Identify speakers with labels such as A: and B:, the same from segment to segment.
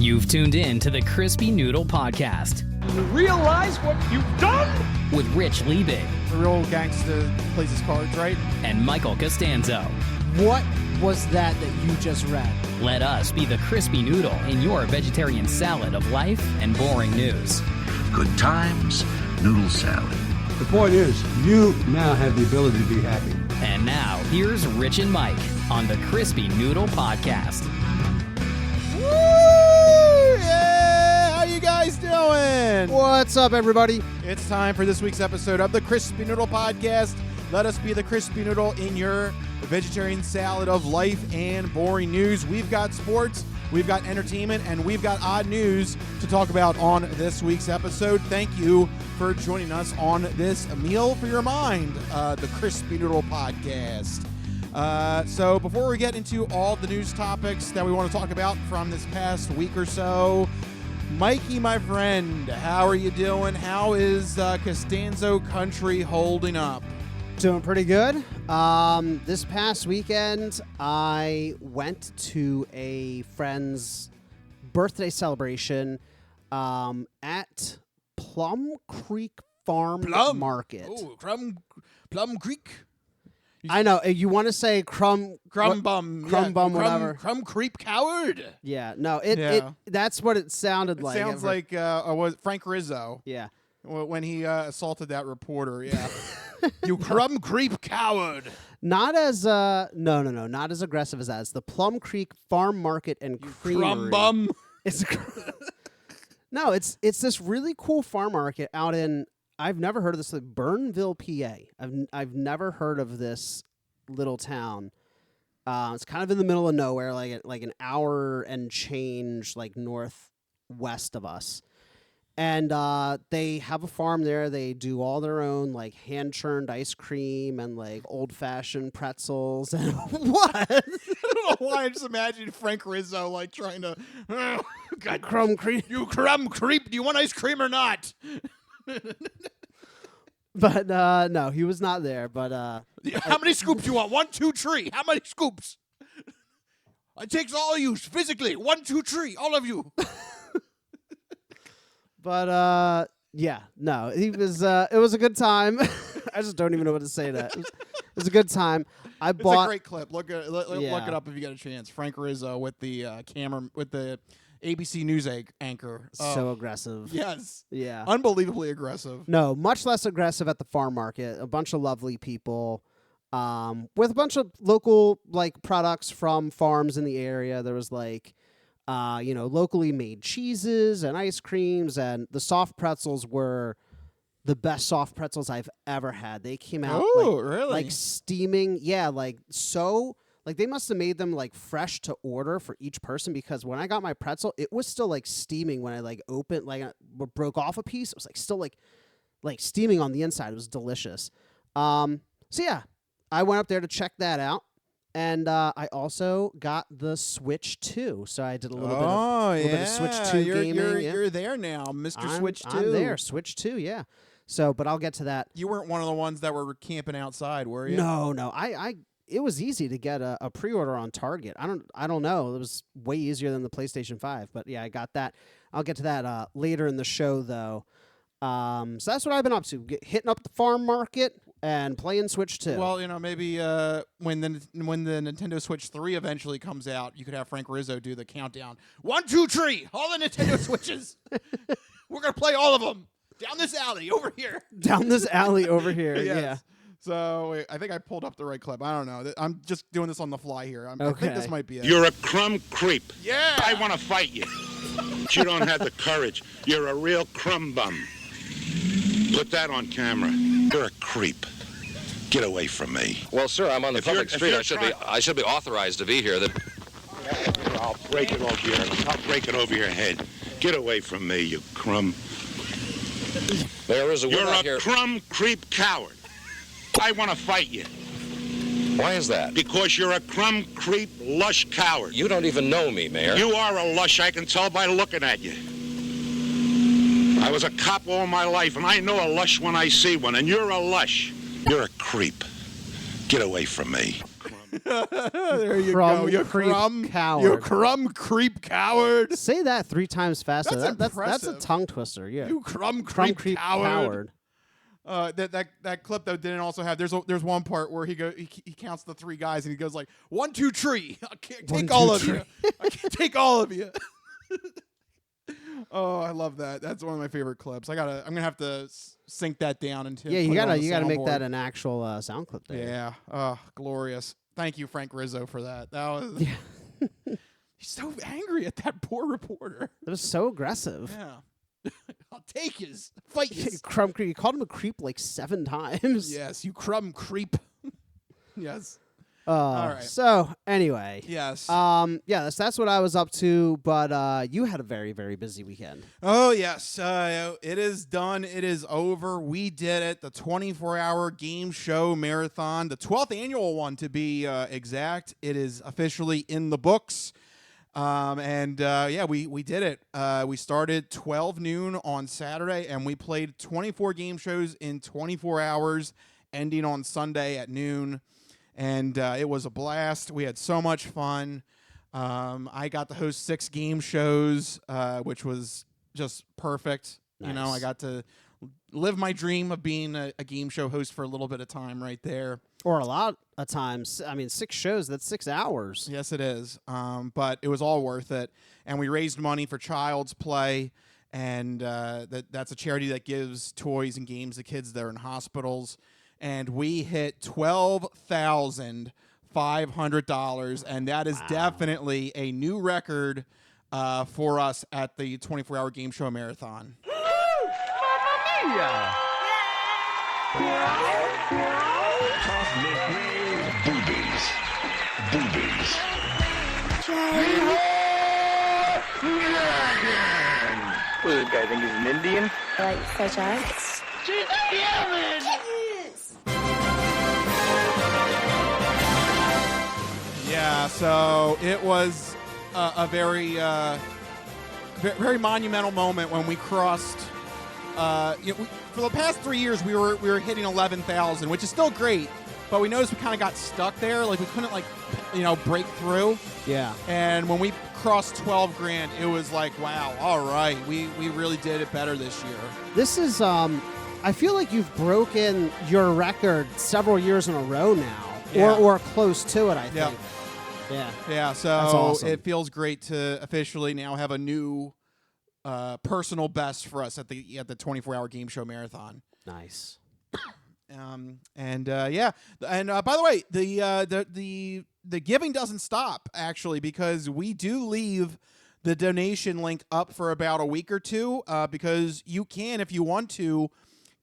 A: You've tuned in to the Crispy Noodle Podcast.
B: You realize what you've done?
A: With Rich Liebig.
C: A real gangster plays his cards, right?
A: And Michael Costanzo.
D: What was that you just read?
A: Let us be the Crispy Noodle in your vegetarian salad of life and boring news.
E: Good times, noodle salad.
F: The point is, you now have the ability to be happy.
A: And now, here's Rich and Mike on the Crispy Noodle Podcast.
C: Woo! Yeah! How you guys doing?
D: What's up, everybody?
C: It's time for this week's episode of the Crispy Noodle Podcast. Let us be the Crispy Noodle in your vegetarian salad of life and boring news. We've got sports, we've got entertainment, and we've got odd news to talk about on this week's episode. Thank you for joining us on this meal for your mind, the Crispy Noodle Podcast. So before we get into all the news topics that we want to talk about from this past week or so, Mikey, my friend, how are you doing? How is Costanzo Country holding up?
D: Doing pretty good. This past weekend, I went to a friend's birthday celebration at Plum Creek Farm Market.
C: Oh, Plum Creek.
D: I know. You want to say Crumb
C: Bum,
D: whatever.
C: Crumb Creep Coward.
D: Yeah, no, it that's what it sounded like.
C: Sounds like was Frank Rizzo.
D: Yeah.
C: When he assaulted that reporter, yeah. You crumb creep coward.
D: Not as not as aggressive as that. It's the Plum Creek Farm Market and Creamery.
C: Crumb bum.
D: It's it's this really cool farm market out in, I've never heard of this, like Burnville, PA. I've never heard of this little town. It's kind of in the middle of nowhere, like an hour and change, like northwest of us. And they have a farm there. They do all their own, like, hand-churned ice cream and, like, old-fashioned pretzels. And what?
C: I don't know why. I just imagine Frank Rizzo, like, trying to... God,
D: crumb creep.
C: You crumb creep. Do you want ice cream or not?
D: But, no, he was not there. But
C: how many scoops you want? 1, 2, 3. How many scoops? It takes all of you physically. 1, 2, 3. All of you.
D: But, yeah, no, he was, it was a good time. I just don't even know what to say to that. It was a good time. It's a
C: great clip. Look it up if you get a chance. Frank Rizzo with the camera, with the ABC News anchor.
D: So aggressive.
C: Yes.
D: Yeah.
C: Unbelievably aggressive.
D: No, much less aggressive at the farm market. A bunch of lovely people with a bunch of local, like, products from farms in the area. There was, like... locally made cheeses and ice creams, and the soft pretzels were the best soft pretzels I've ever had. They came out like steaming. Yeah, like they must have made them like fresh to order for each person, because when I got my pretzel, it was still like steaming when I like opened, like I broke off a piece. It was like still like steaming on the inside. It was delicious. So yeah, I went up there to check that out. And I also got the Switch 2, so I did a little bit of Switch 2 gaming.
C: You're there now, Mr. Switch 2.
D: I'm there, Switch 2, yeah. So, but I'll get to that.
C: You weren't one of the ones that were camping outside, were you?
D: No. It was easy to get a pre-order on Target. I don't know. It was way easier than the PlayStation 5, but yeah, I got that. I'll get to that later in the show, though. So that's what I've been up to, hitting up the farm market and playing Switch 2.
C: Well, maybe when the Nintendo Switch 3 eventually comes out, you could have Frank Rizzo do the countdown. 1, 2, 3, all the Nintendo Switches. We're going to play all of them. Down this alley, over here.
D: Down this alley, over here,
C: yes.
D: Yeah.
C: So, wait, I think I pulled up the right clip. I don't know. I'm just doing this on the fly here. I think this might be it.
E: You're a crumb creep.
C: Yeah.
E: I want to fight you. But you don't have the courage. You're a real crumb bum. Put that on camera. You're a creep. Get away from me.
G: Well, sir, I'm on the public street. I should be authorized to be here.
E: I'll break it over your head. Get away from me, you crumb.
G: There is a
E: You're
G: woman here.
E: a crumb creep coward. I want to fight you.
G: Why is that?
E: Because you're a crumb creep lush coward.
G: You don't even know me, Mayor.
E: You are a lush, I can tell by looking at you. I was a cop all my life, and I know a lush when I see one, and you're a lush. You're a creep. Get away from me.
C: There you
D: Crumb
C: go. You
D: creep
C: crumb
D: coward.
C: You crumb creep coward.
D: Say that 3 times faster.
C: That's
D: That's a
C: impressive.
D: tongue twister. Yeah.
C: You crumb
D: Crumb
C: creep coward.
D: coward.
C: That clip though didn't also have. There's one part where he counts the 3 guys and he goes like 1, 2, 3. I can't take all of you. I can't take all of you. Oh, I love that. That's one of my favorite clips. I'm gonna have to sync that down and
D: Yeah, you gotta make that an actual sound clip there.
C: Yeah. Oh, glorious. Thank you, Frank Rizzo, for that. That was.
D: Yeah.
C: He's so angry at that poor reporter.
D: It was so aggressive.
C: Yeah. I'll take his fight. His.
D: Crumb creep. You called him a creep like 7 times.
C: Yes, you crumb creep. Yes. All right.
D: So anyway.
C: Yes.
D: Yeah, that's what I was up to. But you had a very, very busy weekend.
C: Oh yes. It is done. It is over. We did it. The 24-hour game show marathon, the 12th annual one to be exact. It is officially in the books. Yeah, we did it. We started 12 noon on Saturday, and we played 24 game shows in 24 hours, ending on Sunday at noon. And it was a blast. We had so much fun. I got to host 6 game shows, which was just perfect.
D: Nice.
C: You know, I got to live my dream of being a game show host for a little bit of time right there.
D: Or a lot of times. I mean, 6 shows, that's 6 hours.
C: Yes, it is. But it was all worth it. And we raised money for Child's Play. And that's a charity that gives toys and games to kids that are in hospitals. And we hit $12,500, and that is definitely a new record for us at the 24-hour game show marathon.
B: Woo! Mamma mia!
E: Boobies. Boobies.
H: Well, this guy think he's an Indian?
I: Like fresh eggs?
C: Yeah, so it was a very, very monumental moment when we crossed. For the past 3 years, we were hitting 11,000, which is still great, but we noticed we kind of got stuck there. Like we couldn't break through.
D: Yeah.
C: And when we crossed 12 grand, it was like, wow, all right, we really did it better this year.
D: This is, I feel like you've broken your record several years in a row now,
C: Yeah.
D: or close to it, I think.
C: Yeah.
D: Yeah.
C: Yeah, so
D: That's awesome.
C: It feels great to officially now have a new personal best for us at the 24-hour game show marathon.
D: Nice.
C: And by the way, the giving doesn't stop actually, because we do leave the donation link up for about a week or two, because you can, if you want to,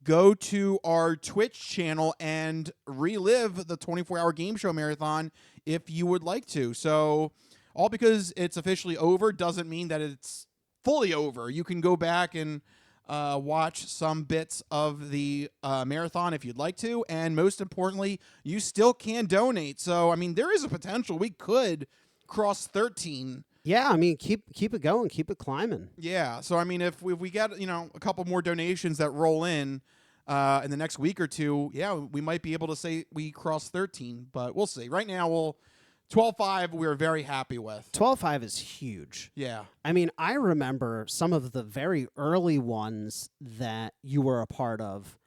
C: go to our Twitch channel and relive the 24-hour game show marathon if you would like to. So all because it's officially over doesn't mean that it's fully over. You can go back and watch some bits of the marathon if you'd like to, and most importantly, you still can donate. So I mean, there is a potential we could cross 13.
D: Yeah, I mean, keep it going, keep it climbing.
C: Yeah, so I mean, if we get a couple more donations that roll in the next week or two, yeah, we might be able to say we crossed 13, but we'll see. Right now, 12.5 we're very happy with.
D: 12.5 is huge.
C: Yeah.
D: I mean, I remember some of the very early ones that you were a part of.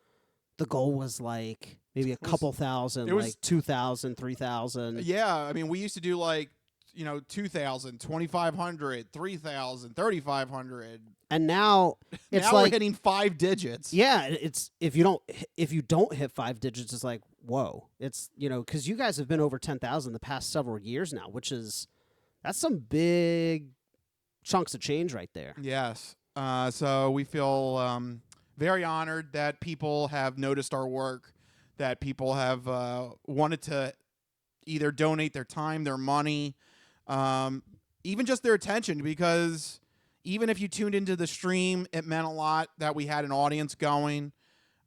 D: The goal was like maybe a couple thousand, like 2,000, 3,000.
C: Yeah, I mean, we used to do like 2,000, 2,500, 3,000, 3,500.
D: And now it's
C: now
D: like
C: we're hitting 5 digits.
D: Yeah, it's if you don't hit 5 digits, it's like, whoa. It's because you guys have been over 10,000 the past several years now, that's some big chunks of change right there.
C: Yes. So we feel very honored that people have noticed our work, that people have wanted to either donate their time, their money, even just their attention, because even if you tuned into the stream, it meant a lot that we had an audience going.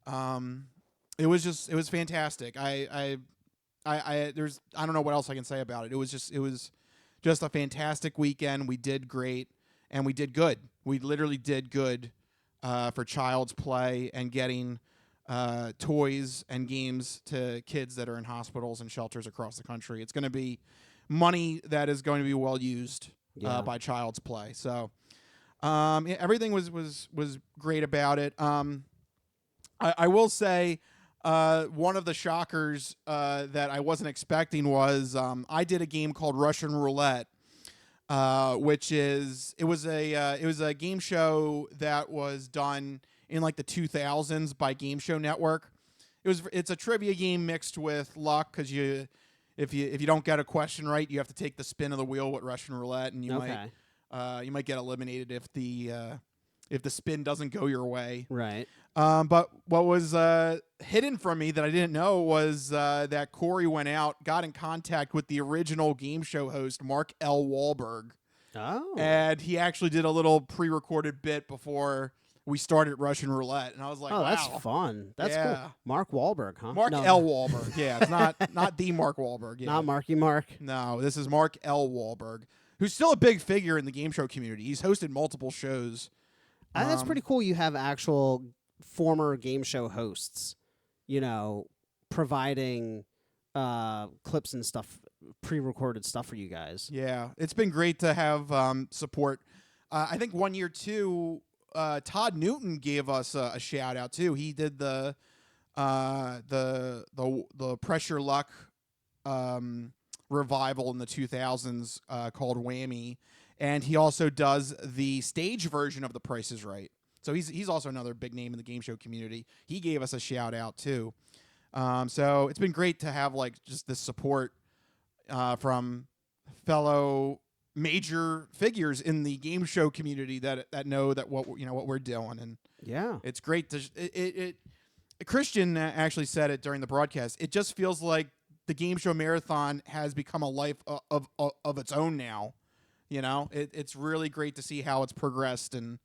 C: It was fantastic. I don't know what else I can say about it. It was just a fantastic weekend. We did great, and we did good. We literally did good for Child's Play and getting toys and games to kids that are in hospitals and shelters across the country. It's going to be money that is going to be well used by Child's Play. So everything was great about it. I will say one of the shockers that I wasn't expecting was I did a game called Russian Roulette, which was a game show that was done in like the 2000s by Game Show Network. It's a trivia game mixed with luck, because if you don't get a question right, you have to take the spin of the wheel with Russian Roulette, and you might get eliminated if the spin doesn't go your way.
D: Right.
C: But what was hidden from me that I didn't know was that Corey got in contact with the original game show host, Mark L. Wahlberg.
D: Oh.
C: And he actually did a little pre-recorded bit before we started Russian Roulette. And I was like,
D: oh,
C: wow.
D: that's fun. That's cool. Mark Wahlberg, huh?
C: Mark L. Wahlberg. Yeah, it's not the Mark Wahlberg. Yeah.
D: Not Marky Mark.
C: No, this is Mark L. Wahlberg, who's still a big figure in the game show community. He's hosted multiple shows.
D: That's pretty cool. You have actual former game show hosts, providing clips and stuff, pre-recorded stuff for you guys.
C: Yeah, it's been great to have support. I think 1 year too, Todd Newton gave us a shout out too. He did the Pressure Luck revival in the 2000s called Whammy. And he also does the stage version of The Price is Right. So he's also another big name in the game show community. He gave us a shout out too. So it's been great to have like just this support from fellow major figures in the game show community that know that what we're doing. And
D: yeah,
C: it's great to Christian actually said it during the broadcast. It just feels like the game show marathon has become a life of its own now. It's really great to see how it's progressed and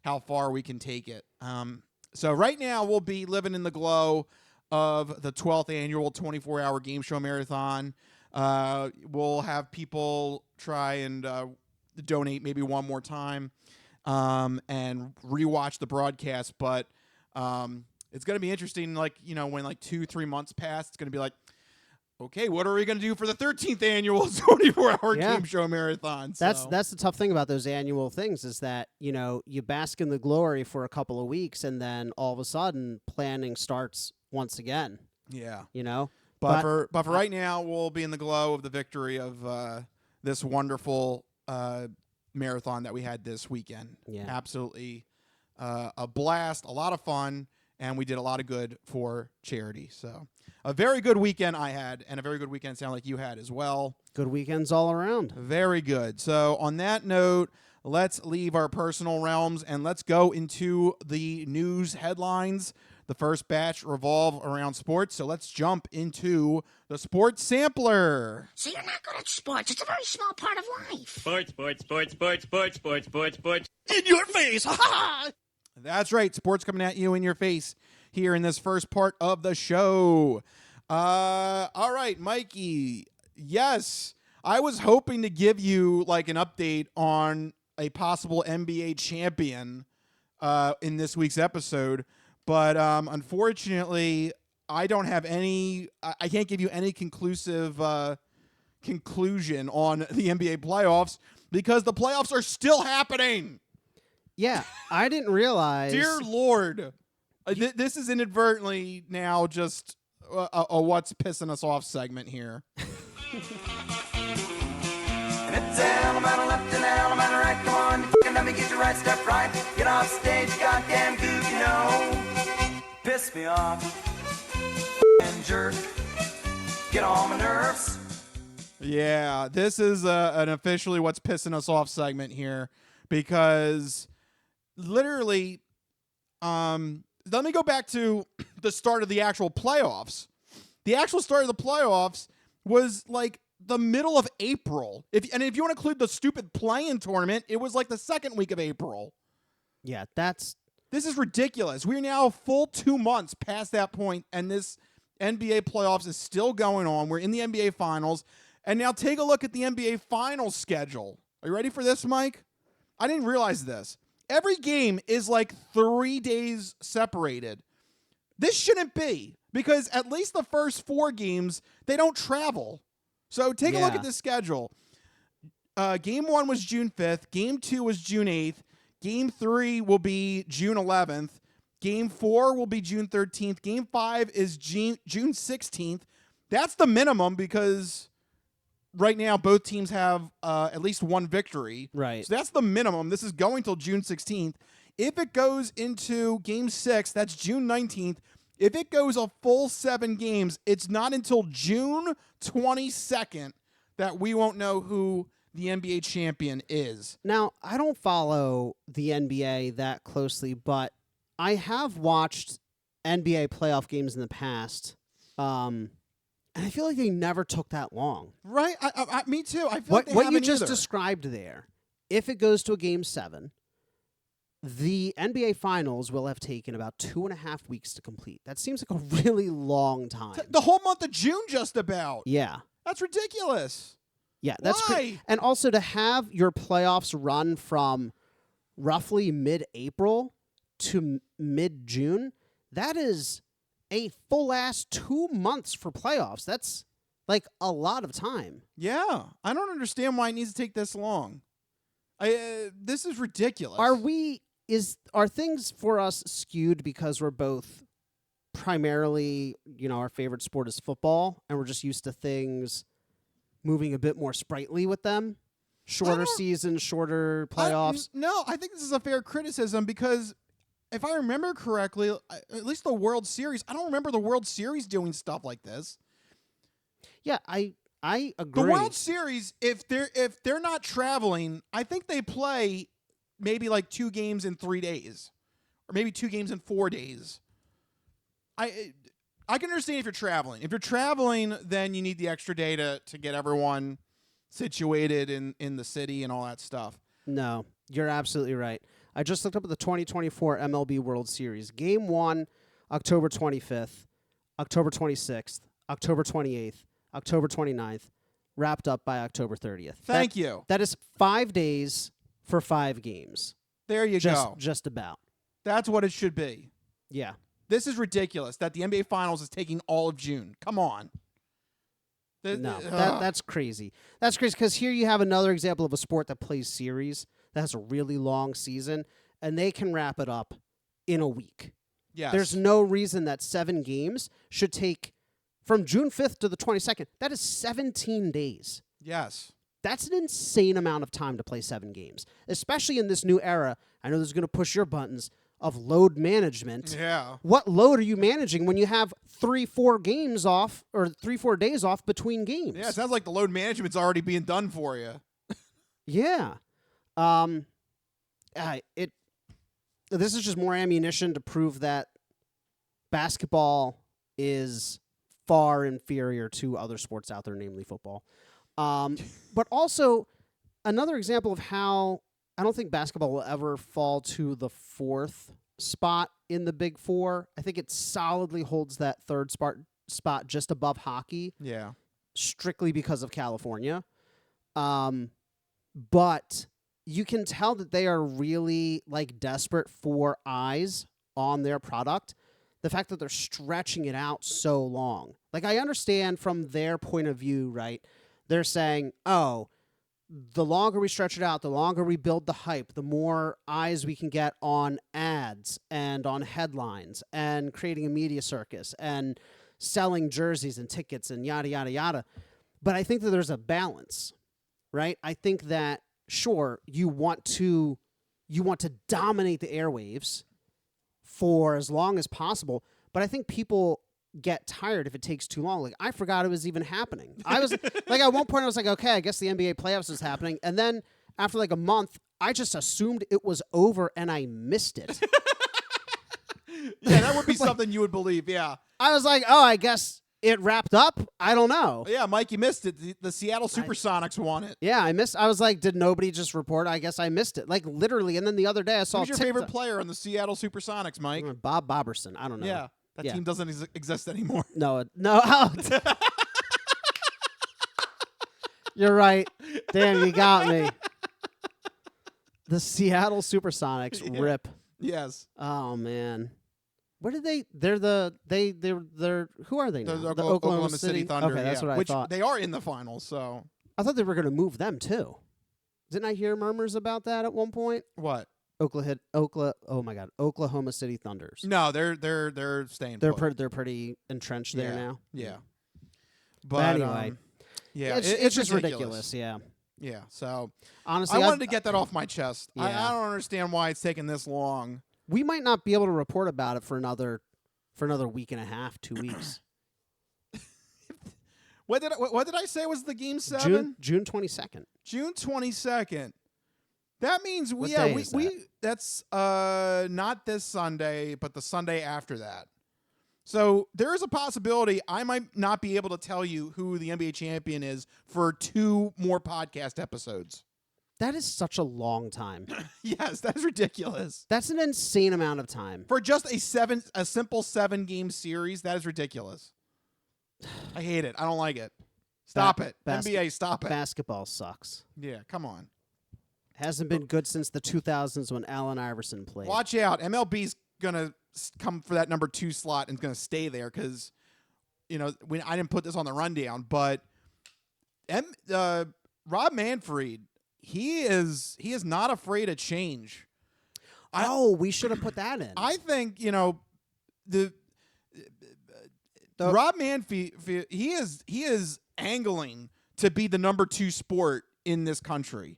C: how far we can take it. So right now we'll be living in the glow of the 12th annual 24-hour game show marathon. We'll have people try and donate maybe one more time and rewatch the broadcast. But it's going to be interesting, when 2-3 months pass, it's going to be like, okay, what are we going to do for the 13th annual 24-hour game show marathon? So.
D: That's the tough thing about those annual things is that, you bask in the glory for a couple of weeks and then all of a sudden planning starts once again.
C: Yeah.
D: But
C: for right now, we'll be in the glow of the victory of this wonderful marathon that we had this weekend.
D: Yeah.
C: Absolutely a blast, a lot of fun, and we did a lot of good for charity. So a very good weekend I had, and a very good weekend sound like you had as well.
D: Good weekends all around.
C: Very good. So on that note, let's leave our personal realms and let's go into the news headlines. The first batch revolve around sports, so let's jump into the sports sampler.
J: So you're not good at sports. It's a very small part of life.
B: Sports.
C: In your face. Ha ha! That's right. Sports coming at you in your face here in this first part of the show. All right, Mikey. Yes, I was hoping to give you like an update on a possible NBA champion in this week's episode, but unfortunately, I don't have any. I can't give you any conclusive conclusion on the NBA playoffs because the playoffs are still happening.
D: Yeah, I didn't realize.
C: Dear Lord, this is inadvertently now just a what's pissing us off segment here.
K: It's Alabama left and Alabama right. Come on, let me get your right step right. Get off stage, goddamn goof, piss me off and jerk. Get on my nerves.
C: Yeah, this is an officially what's pissing us off segment here because literally, let me go back to the start of the actual playoffs. The actual start of the playoffs was like the middle of April. If you want to include the stupid play-in tournament, it was like the second week of April.
D: Yeah,
C: this is ridiculous. We're now a full 2 months past that point, and this NBA playoffs is still going on. We're in the NBA Finals, and now take a look at the NBA Finals schedule. Are you ready for this, Mike? I didn't realize this. Every game is like 3 days separated. This shouldn't be, because at least the first 4 games, they don't travel. So take a look
D: Yeah.
C: at the schedule. Game 1 was June 5th. Game 2 was June 8th. Game 3 will be June 11th. Game 4 will be June 13th. Game 5 is June 16th. That's the minimum, because right now both teams have at least one victory.
D: Right.
C: So that's the minimum. This is going till June 16th. If it goes into Game 6, that's June 19th. If it goes a full 7 games, it's not until June 22nd that we won't know who the NBA champion is.
D: Now, I don't follow the NBA that closely, but I have watched NBA playoff games in the past, and I feel like they never took that long.
C: Right? Me too. I feel like they
D: What you
C: haven't
D: just
C: either.
D: described there, if it goes to a Game 7, the NBA Finals will have taken about 2.5 weeks to complete. That seems like a really long time.
C: The whole month of June, just about.
D: Yeah.
C: That's ridiculous.
D: Yeah, that's
C: Why?
D: And also to have your playoffs run from roughly mid-April to mid-June, that is a full-ass 2 months for playoffs. That's like a lot of time.
C: Yeah. I don't understand why it needs to take this long. This is ridiculous.
D: Are things for us skewed because we're both primarily, our favorite sport is football, and we're just used to things moving a bit more sprightly with them? Shorter seasons, shorter playoffs?
C: No, I think this is a fair criticism, because if I remember correctly, at least the World Series, I don't remember the World Series doing stuff like this.
D: Yeah, I agree.
C: The World Series, if they're not traveling, I think they play maybe like 2 games in 3 days, or maybe 2 games in 4 days. I can understand if you're traveling. If you're traveling, then you need the extra day to get everyone situated in the city and all that stuff.
D: No, you're absolutely right. I just looked up at the 2024 MLB World Series. Game 1, October 25th, October 26th, October 28th, October 29th, wrapped up by October 30th.
C: Thank you.
D: That is 5 days for 5 games.
C: There you go.
D: Just about.
C: That's what it should be.
D: Yeah.
C: This is ridiculous that the NBA Finals is taking all of June. Come on.
D: No, that's crazy. That's crazy, because here you have another example of a sport that plays series, that has a really long season, and they can wrap it up in a week.
C: Yes.
D: There's no reason that 7 games should take from June 5th to the 22nd. That is 17 days.
C: Yes.
D: That's an insane amount of time to play 7 games, especially in this new era. I know this is going to push your buttons of load management.
C: Yeah.
D: What load are you managing when you have 3-4 games off, or 3-4 days off between games?
C: Yeah, it sounds like the load management's already being done for you.
D: Yeah. This is just more ammunition to prove that basketball is far inferior to other sports out there, namely football. But also another example of how I don't think basketball will ever fall to the 4th spot in the Big Four. I think it solidly holds that 3rd spot just above hockey.
C: Yeah.
D: Strictly because of California. But you can tell that they are really desperate for eyes on their product. The fact that they're stretching it out so long. I understand from their point of view, right? They're saying, oh, the longer we stretch it out, the longer we build the hype, the more eyes we can get on ads and on headlines and creating a media circus and selling jerseys and tickets and yada, yada, yada. But I think that there's a balance, right? I think that, sure, you want to dominate the airwaves for as long as possible, but I think people get tired if it takes too long. I forgot it was even happening. I was at one point I was like, okay, I guess the NBA playoffs is happening. And then after a month, I just assumed it was over and I missed it.
C: Yeah, that would be something you would believe. Yeah.
D: I was like, oh, I guess it wrapped up. I don't know.
C: Yeah, Mike, you missed it. The Seattle Supersonics won it.
D: Yeah, I missed. I was like, did nobody just report? I guess I missed it. Literally. And then the other day I saw
C: Who's your favorite player on the Seattle Supersonics, Mike?
D: Bob Boberson. I don't know.
C: Yeah. That team doesn't exist anymore.
D: No. You're right. Damn, you got me. The Seattle Supersonics rip.
C: Yes.
D: Oh, man. What did they? They're who are they now?
C: The
D: The
C: Oklahoma City Thunder.
D: Okay, that's
C: yeah.
D: what I
C: Which
D: thought.
C: they are in the finals. So
D: I thought they were going to move them too. Didn't I hear murmurs about that at one point?
C: what?
D: Oklahoma City Thunders.
C: No, they're staying.
D: They're pretty entrenched there now.
C: Yeah.
D: But anyway,
C: yeah,
D: it's just ridiculous. Yeah.
C: Yeah. So
D: Honestly,
C: I wanted to get that off my chest.
D: Yeah.
C: I don't understand why it's taking this long.
D: We might not be able to report about it for another week and a half, 2 weeks.
C: What did I say was the game 7?
D: June 22nd.
C: June 22nd. That means
D: What day is that?
C: that's not this Sunday, but the Sunday after that. So there is a possibility I might not be able to tell you who the NBA champion is for 2 more podcast episodes.
D: That is such a long time.
C: Yes, that's ridiculous.
D: That's an insane amount of time.
C: For just a simple 7-game series, that is ridiculous. I hate it. I don't like it. Stop it. NBA, stop it.
D: Basketball sucks.
C: Yeah, come on.
D: Hasn't been good since the 2000s when Allen Iverson played.
C: Watch out. MLB's going to come for that number 2 slot and going to stay there because, I didn't put this on the rundown, but Rob Manfred, he is not afraid of change.
D: We should have put that in.
C: I think, Rob Manfred, he is angling to be the number 2 sport in this country,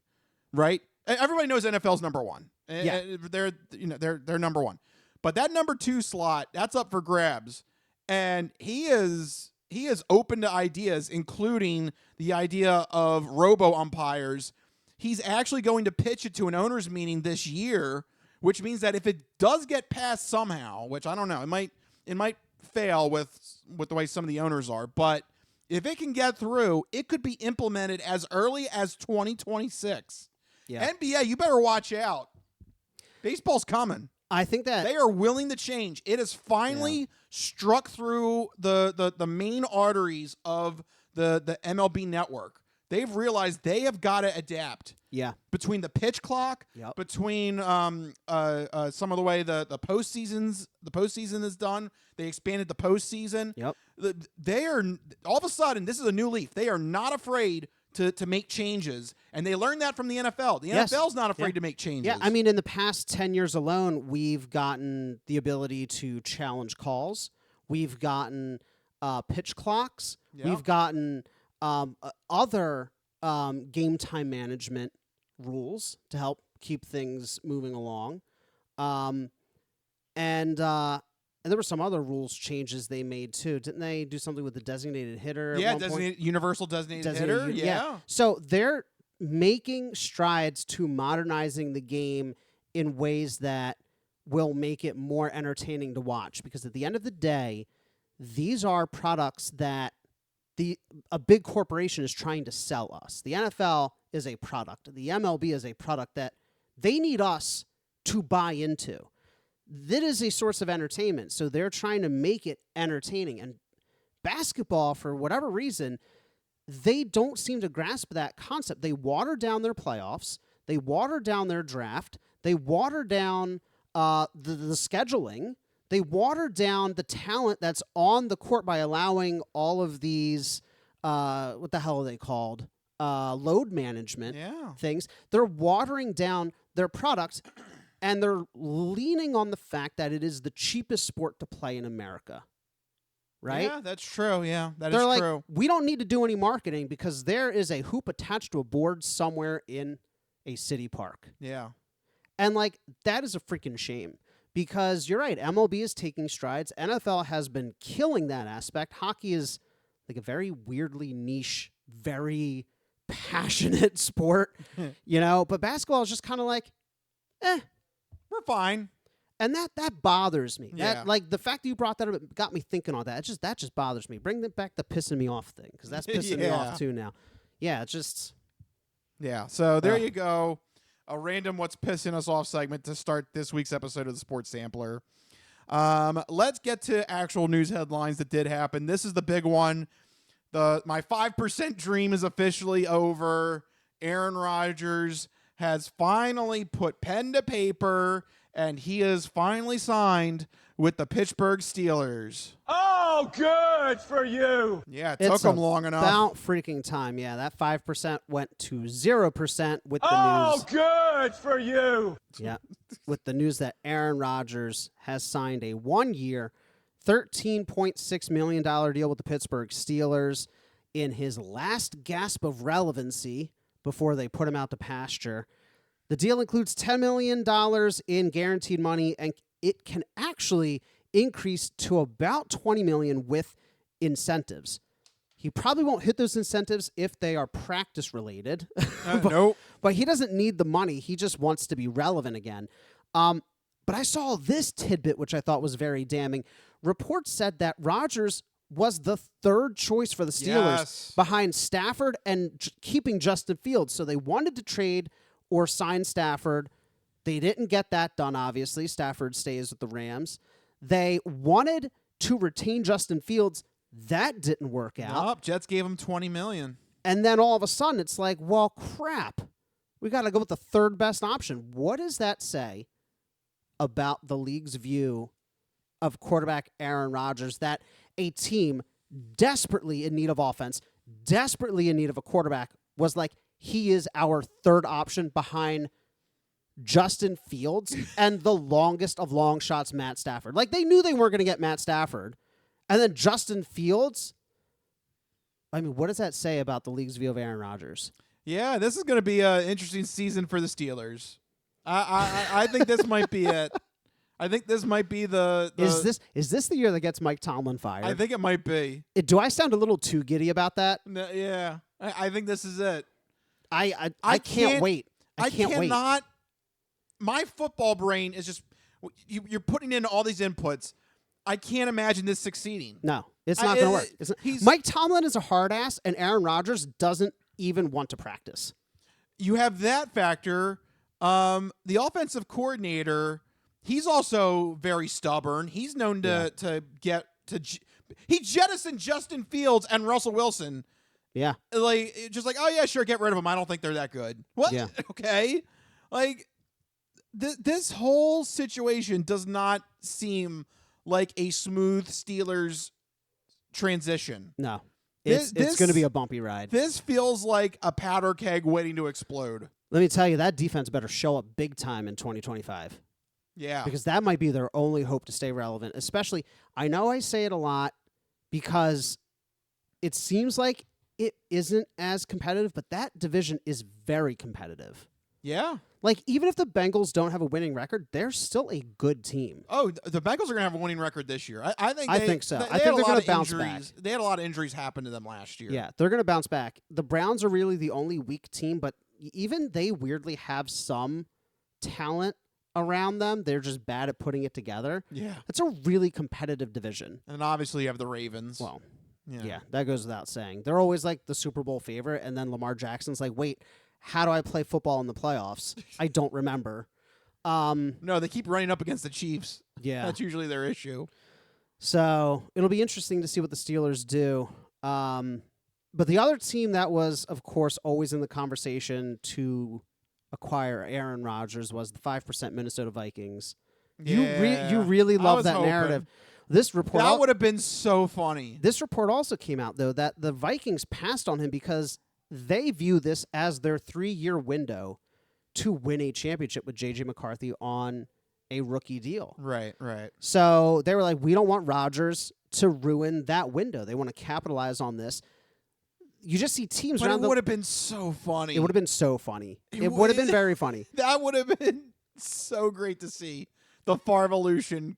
C: right? Everybody knows NFL's number 1.
D: Yeah.
C: They're number 1. But that number 2 slot, that's up for grabs. And he is open to ideas, including the idea of robo umpires. He's actually going to pitch it to an owners meeting this year, which means that if it does get passed somehow, which I don't know, it might fail with the way some of the owners are, but if it can get through, it could be implemented as early as 2026.
D: Yeah.
C: NBA, you better watch out. Baseball's coming.
D: I think that
C: They are willing to change. It has finally struck through the main arteries of the MLB network. They've realized they have got to adapt.
D: Yeah.
C: Between the pitch clock,
D: Yep.
C: between some of the way the postseason is done. They expanded the postseason.
D: Yep.
C: They are all of a sudden, this is a new leaf. They are not afraid to make changes, and they learned that from the NFL. The NFL's not afraid to make changes.
D: Yeah, I mean, in the past 10 years alone, we've gotten the ability to challenge calls. We've gotten pitch clocks.
C: Yep.
D: We've gotten other game time management rules to help keep things moving along. And there were some other rules changes they made too. Didn't they do something with the designated hitter? At one point?
C: Universal designated hitter. Yeah.
D: So they're making strides to modernizing the game in ways that will make it more entertaining to watch. Because at the end of the day, these are products that a big corporation is trying to sell us. The NFL is a product. The MLB is a product that they need us to buy into. That is a source of entertainment, so they're trying to make it entertaining. And basketball, for whatever reason, they don't seem to grasp that concept. They water down their playoffs. They water down their draft. They water down the scheduling. They water down the talent that's on the court by allowing all of these, what the hell are they called? Load management things. They're watering down their product. And they're leaning on the fact that it is the cheapest sport to play in America, right?
C: Yeah, that's true. Yeah,
D: They're
C: is
D: like,
C: true.
D: we don't need to do any marketing because there is a hoop attached to a board somewhere in a city park.
C: Yeah.
D: And, that is a freaking shame because you're right. MLB is taking strides. NFL has been killing that aspect. Hockey is a very weirdly niche, very passionate sport, but basketball is just kind of
C: we're fine.
D: And that bothers me.
C: Yeah.
D: That the fact that you brought that up got me thinking on that. That just bothers me. Bring back the pissing me off thing because that's pissing me off too now. Yeah, it's just.
C: Yeah. So there you go. A random what's pissing us off segment to start this week's episode of the Sports Sampler. Let's get to actual news headlines that did happen. This is the big one. My 5% dream is officially over. Aaron Rodgers has finally put pen to paper, and he is finally signed with the Pittsburgh Steelers.
B: Oh, good for you.
C: Yeah, it took them long enough.
D: About freaking time. Yeah, that 5% went to 0% with the
B: Oh,
D: news.
B: good for you.
D: Yeah, with the news that Aaron Rodgers has signed a 1-year, $13.6 million deal with the Pittsburgh Steelers in his last gasp of relevancy before they put him out to pasture. The deal includes $10 million in guaranteed money, and it can actually increase to about $20 million with incentives. He probably won't hit those incentives if they are practice related.
C: Nope.
D: But he doesn't need the money. He just wants to be relevant again. But I saw this tidbit, which I thought was very damning. Reports said that Rodgers was the third choice for the Steelers behind Stafford and keeping Justin Fields. So they wanted to trade or sign Stafford. They didn't get that done, obviously. Stafford stays with the Rams. They wanted to retain Justin Fields. That didn't work out.
C: Nope, Jets gave him $20 million.
D: And then all of a sudden, it's like, well, crap. We got to go with the third best option. What does that say about the league's view of quarterback Aaron Rodgers, that a team desperately in need of offense, desperately in need of a quarterback, was like, he is our third option behind Justin Fields and the longest of long shots, Matt Stafford. Like, they knew they weren't going to get Matt Stafford. And then Justin Fields, I mean, what does that say about the league's view of Aaron Rodgers?
C: Yeah, this is going to be an interesting season for the Steelers. I think this might be it. I think this might be the
D: Is this the year that gets Mike Tomlin fired?
C: I think it might be.
D: Do I sound a little too giddy about that?
C: No, yeah, I think this is it.
D: I can't wait. I can't wait.
C: My football brain is just you're putting in all these inputs. I can't imagine this succeeding.
D: No, it's not going to work. Mike Tomlin is a hard ass, and Aaron Rodgers doesn't even want to practice.
C: You have that factor. The offensive coordinator, he's also very stubborn. He's known he jettisoned Justin Fields and Russell Wilson.
D: Yeah.
C: Like, just like, oh, yeah, sure, get rid of them. I don't think they're that good. What?
D: Yeah.
C: Okay. Like, this whole situation does not seem like a smooth Steelers transition.
D: No. It's going to be a bumpy ride.
C: This feels like a powder keg waiting to explode.
D: Let me tell you, that defense better show up big time in 2025.
C: Yeah.
D: Because that might be their only hope to stay relevant. Especially, I know I say it a lot because it seems like it isn't as competitive, but that division is very competitive.
C: Yeah.
D: Like, even if the Bengals don't have a winning record, they're still a good team.
C: Oh, the Bengals are going to have a winning record this year. I think so.
D: I think they're going to bounce
C: injuries.
D: back.
C: They had a lot of injuries happen to them last year.
D: Yeah, they're going to bounce back. The Browns are really the only weak team, but even they weirdly have some talent around them. They're just bad at putting it together.
C: Yeah.
D: It's a really competitive division.
C: And obviously you have the Ravens.
D: Well, yeah, that goes without saying. They're always like the Super Bowl favorite, and then Lamar Jackson's like, wait, how do I play football in the playoffs? I don't remember.
C: No, they keep running up against the Chiefs.
D: Yeah.
C: That's usually their issue.
D: So it'll be interesting to see what the Steelers do. But the other team that was, of course, always in the conversation to acquire Aaron Rodgers was the 5% Minnesota Vikings.
C: Yeah.
D: You really love that narrative. This report
C: that would have been so funny.
D: This report also came out, though, that the Vikings passed on him because they view this as their 3-year window to win a championship with J.J. McCarthy on a rookie deal.
C: Right.
D: So they were like, we don't want Rodgers to ruin that window. They want to capitalize on this. You just see teams
C: but
D: around
C: it would have been so funny.
D: It would have been so funny. It would have been very funny.
C: That would have been so great to see. The Farvolution.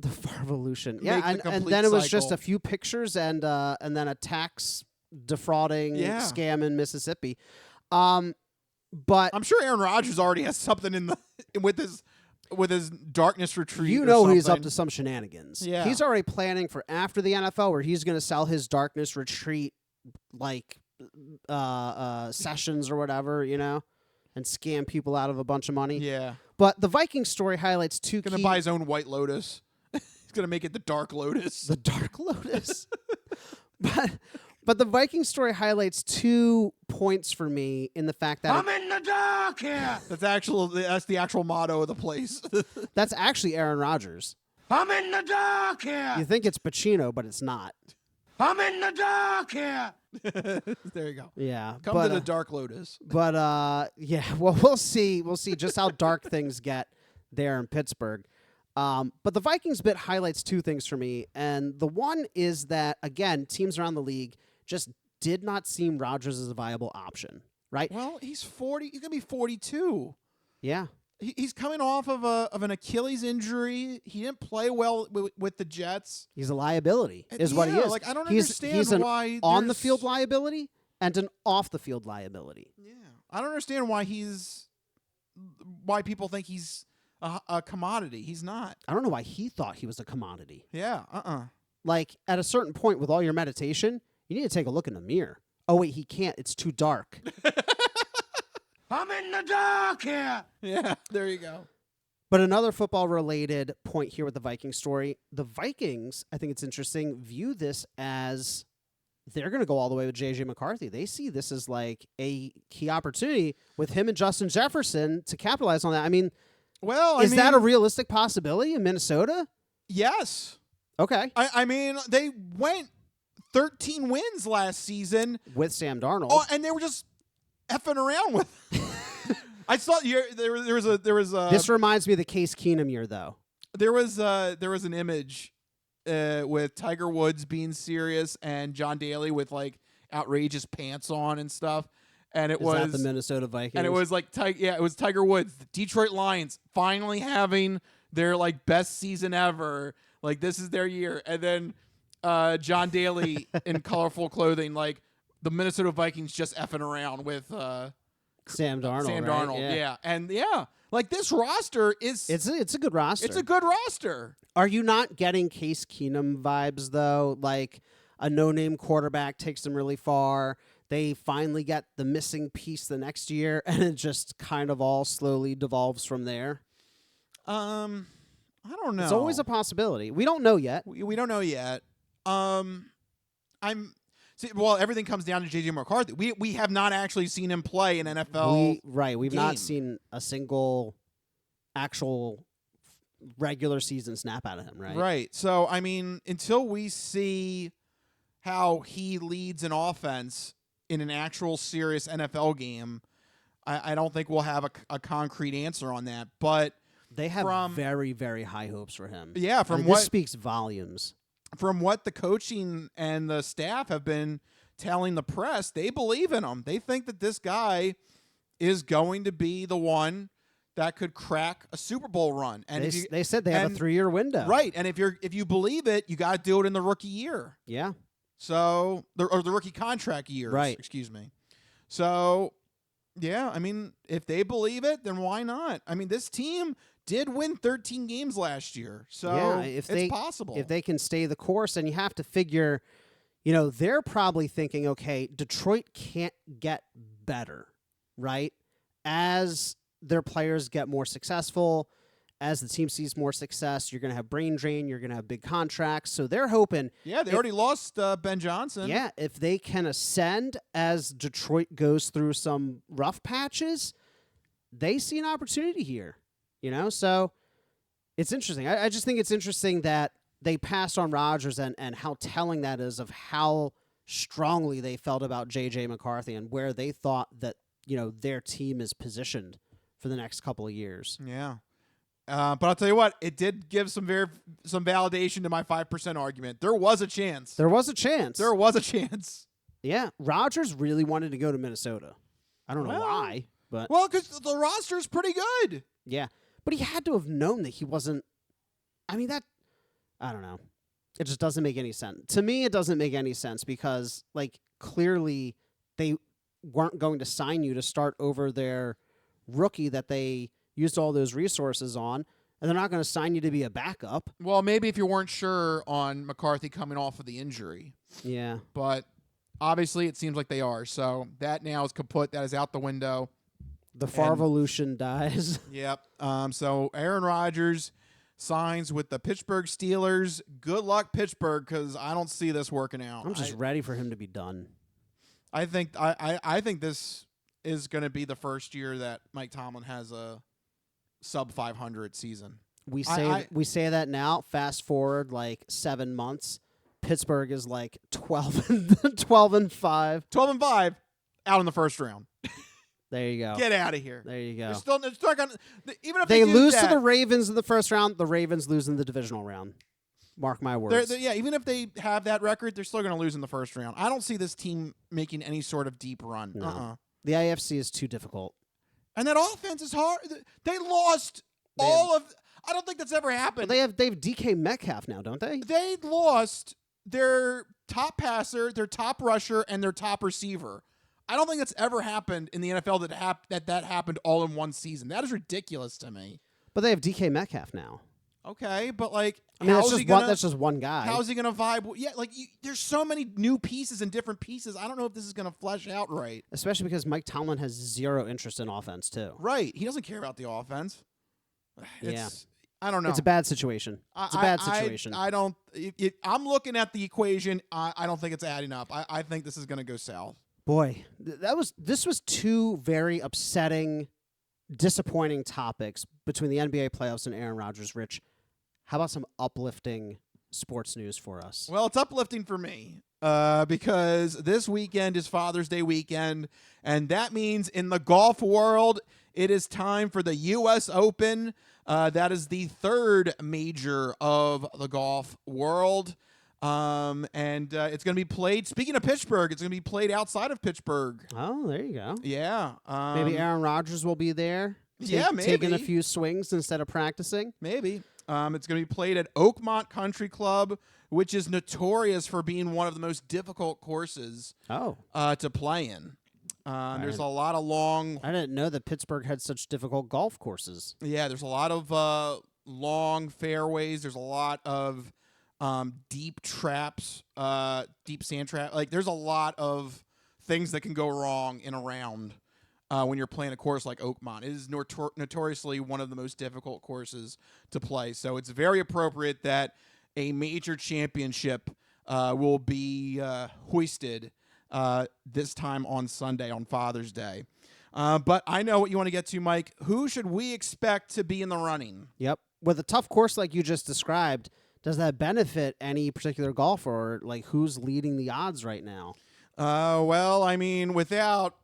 D: Yeah, and then it was just a few pictures and then a tax defrauding scam in Mississippi. But
C: I'm sure Aaron Rodgers already has something in the with his darkness retreat.
D: You know he's up to some shenanigans.
C: Yeah.
D: He's already planning for after the NFL where he's going to sell his darkness retreat like sessions or whatever, and scam people out of a bunch of money.
C: Yeah.
D: But the Vikings story highlights two
C: He's going to buy his own White Lotus. He's going to make it the Dark Lotus.
D: The Dark Lotus. But the Vikings story highlights 2 points for me in the fact that
B: I'm in the dark here.
C: That's the actual motto of the place.
D: That's actually Aaron Rodgers.
B: I'm in the dark here.
D: You think it's Pacino, but it's not.
B: I'm in the dark here.
C: There you go.
D: Yeah.
C: Come
D: but,
C: to the Dark Lotus.
D: But yeah, well, we'll see. We'll see just how dark things get there in Pittsburgh. But the Vikings bit highlights two things for me. And the one is that, again, teams around the league just did not seem Rodgers as a viable option, right?
C: Well, he's 40. He's going to be 42.
D: Yeah.
C: He's coming off of an Achilles injury. He didn't play well with the Jets.
D: He's a liability, is what he is.
C: Like, I don't
D: he's
C: understand
D: an
C: why
D: on-the-field liability and an off-the-field liability.
C: Yeah. I don't understand why people think he's a commodity. He's not.
D: I don't know why he thought he was a commodity.
C: Yeah.
D: Like, at a certain point with all your meditation, you need to take a look in the mirror. Oh, wait, he can't. It's too dark.
B: I'm in the dark here.
C: Yeah, there you go.
D: But another football-related point here with the Vikings story, the Vikings, I think it's interesting, view this as they're going to go all the way with J.J. McCarthy. They see this as like a key opportunity with him and Justin Jefferson to capitalize on that. I mean, is that a realistic possibility in Minnesota?
C: Yes.
D: Okay.
C: I mean, they went 13 wins last season.
D: With Sam Darnold.
C: Oh, and they were just effing around with. I saw there was a.
D: This reminds me of the Case Keenum year, though.
C: There was an image with Tiger Woods being serious and John Daly with like outrageous pants on and stuff, and it was
D: the Minnesota Vikings,
C: and it was like it was Tiger Woods, the Detroit Lions, finally having their like best season ever. Like this is their year, and then John Daly in colorful clothing, like the Minnesota Vikings just effing around with
D: Sam Darnold. Right?
C: Yeah. And like this roster is
D: it's a good roster.
C: It's a good roster.
D: Are you not getting Case Keenum vibes though? Like a no-name quarterback takes them really far. They finally get the missing piece the next year, and it just kind of all slowly devolves from there.
C: I don't know.
D: It's always a possibility. We don't know yet.
C: We don't know yet. Everything comes down to J.J. McCarthy. We have not actually seen him play an NFL.
D: We've not seen a single actual regular season snap out of him, right?
C: Right. So, I mean, until we see how he leads an offense in an actual serious NFL game, I don't think we'll have a concrete answer on that. But
D: they have very, very high hopes for him.
C: Yeah,
D: this speaks volumes.
C: From what the coaching and the staff have been telling the press, they believe in him. They think that this guy is going to be the one that could crack a Super Bowl run. And
D: they said they have a 3-year window,
C: right? And if you believe it, you got to do it in the rookie year.
D: Yeah.
C: So the rookie contract years,
D: right?
C: Excuse me. So yeah, I mean, if they believe it, then why not? I mean, this team did win 13 games last year, so it's possible.
D: If they can stay the course, and you have to figure, they're probably thinking, okay, Detroit can't get better, right? As their players get more successful, as the team sees more success, you're going to have brain drain, you're going to have big contracts, so they're hoping.
C: Yeah, they already lost Ben Johnson.
D: Yeah, if they can ascend as Detroit goes through some rough patches, they see an opportunity here. So it's interesting. I just think it's interesting that they passed on Rodgers and how telling that is of how strongly they felt about J.J. McCarthy and where they thought that, their team is positioned for the next couple of years.
C: Yeah. But I'll tell you what, it did give some validation to my 5% argument. There was a chance.
D: Yeah. Rodgers really wanted to go to Minnesota. I don't know why, but.
C: Well, because the roster's pretty good.
D: Yeah. But he had to have known that he wasn't. I mean, I don't know. It just doesn't make any sense. To me, it doesn't make any sense because, clearly they weren't going to sign you to start over their rookie that they used all those resources on, and they're not going to sign you to be a backup.
C: Well, maybe if you weren't sure on McCarthy coming off of the injury.
D: Yeah.
C: But obviously it seems like they are. So that now is kaput. That is out the window.
D: The Farvolution dies.
C: Yep. So Aaron Rodgers signs with the Pittsburgh Steelers. Good luck, Pittsburgh, because I don't see this working out.
D: I'm just ready for him to be done.
C: I think I think this is going to be the first year that Mike Tomlin has a sub 500 season.
D: We say that now. Fast forward like 7 months, Pittsburgh is like 12 and 12 and 5.
C: 12 and 5 out in the first round.
D: There you go.
C: Get out of here.
D: There you go.
C: They're still gonna, even if
D: They
C: do
D: lose
C: that,
D: to the Ravens in the first round. The Ravens lose in the divisional round. Mark my words.
C: yeah, even if they have that record, they're still going to lose in the first round. I don't see this team making any sort of deep run.
D: No. The AFC is too difficult.
C: And that offense is hard. They lost I don't think that's ever happened.
D: Well, they have DK Metcalf now, don't they?
C: They lost their top passer, their top rusher, and their top receiver. I don't think that's ever happened in the NFL that happened all in one season. That is ridiculous to me.
D: But they have DK Metcalf now.
C: Okay, but like,
D: I mean, that's just one guy.
C: How's he gonna vibe? Yeah, like there's so many new pieces and different pieces. I don't know if this is gonna flesh out right.
D: Especially because Mike Tomlin has zero interest in offense too.
C: Right, he doesn't care about the offense. I don't know.
D: It's a bad situation.
C: I don't. I'm looking at the equation. I don't think it's adding up. I think this is gonna go south.
D: Boy, this was two very upsetting, disappointing topics between the NBA playoffs and Aaron Rodgers. Rich, how about some uplifting sports news for us?
C: Well, it's uplifting for me because this weekend is Father's Day weekend, and that means in the golf world, it is time for the U.S. Open. That is the third major of the golf world. And it's going to be played. Speaking of Pittsburgh, it's going to be played outside of Pittsburgh.
D: Oh, there you go.
C: Yeah.
D: Maybe Aaron Rodgers will be there.
C: Maybe
D: taking a few swings instead of practicing.
C: Maybe. It's going to be played at Oakmont Country Club, which is notorious for being one of the most difficult courses to play in. There's a lot of long.
D: I didn't know that Pittsburgh had such difficult golf courses.
C: Yeah, there's a lot of long fairways. There's a lot of deep traps, deep sand trap. Like there's a lot of things that can go wrong in a round when you're playing a course like Oakmont. It is notoriously one of the most difficult courses to play. So it's very appropriate that a major championship will be hoisted this time on Sunday, on Father's Day. But I know what you want to get to, Mike. Who should we expect to be in the running?
D: Yep. With a tough course like you just described, does that benefit any particular golfer, or like who's leading the odds right now?
C: Well, I mean, without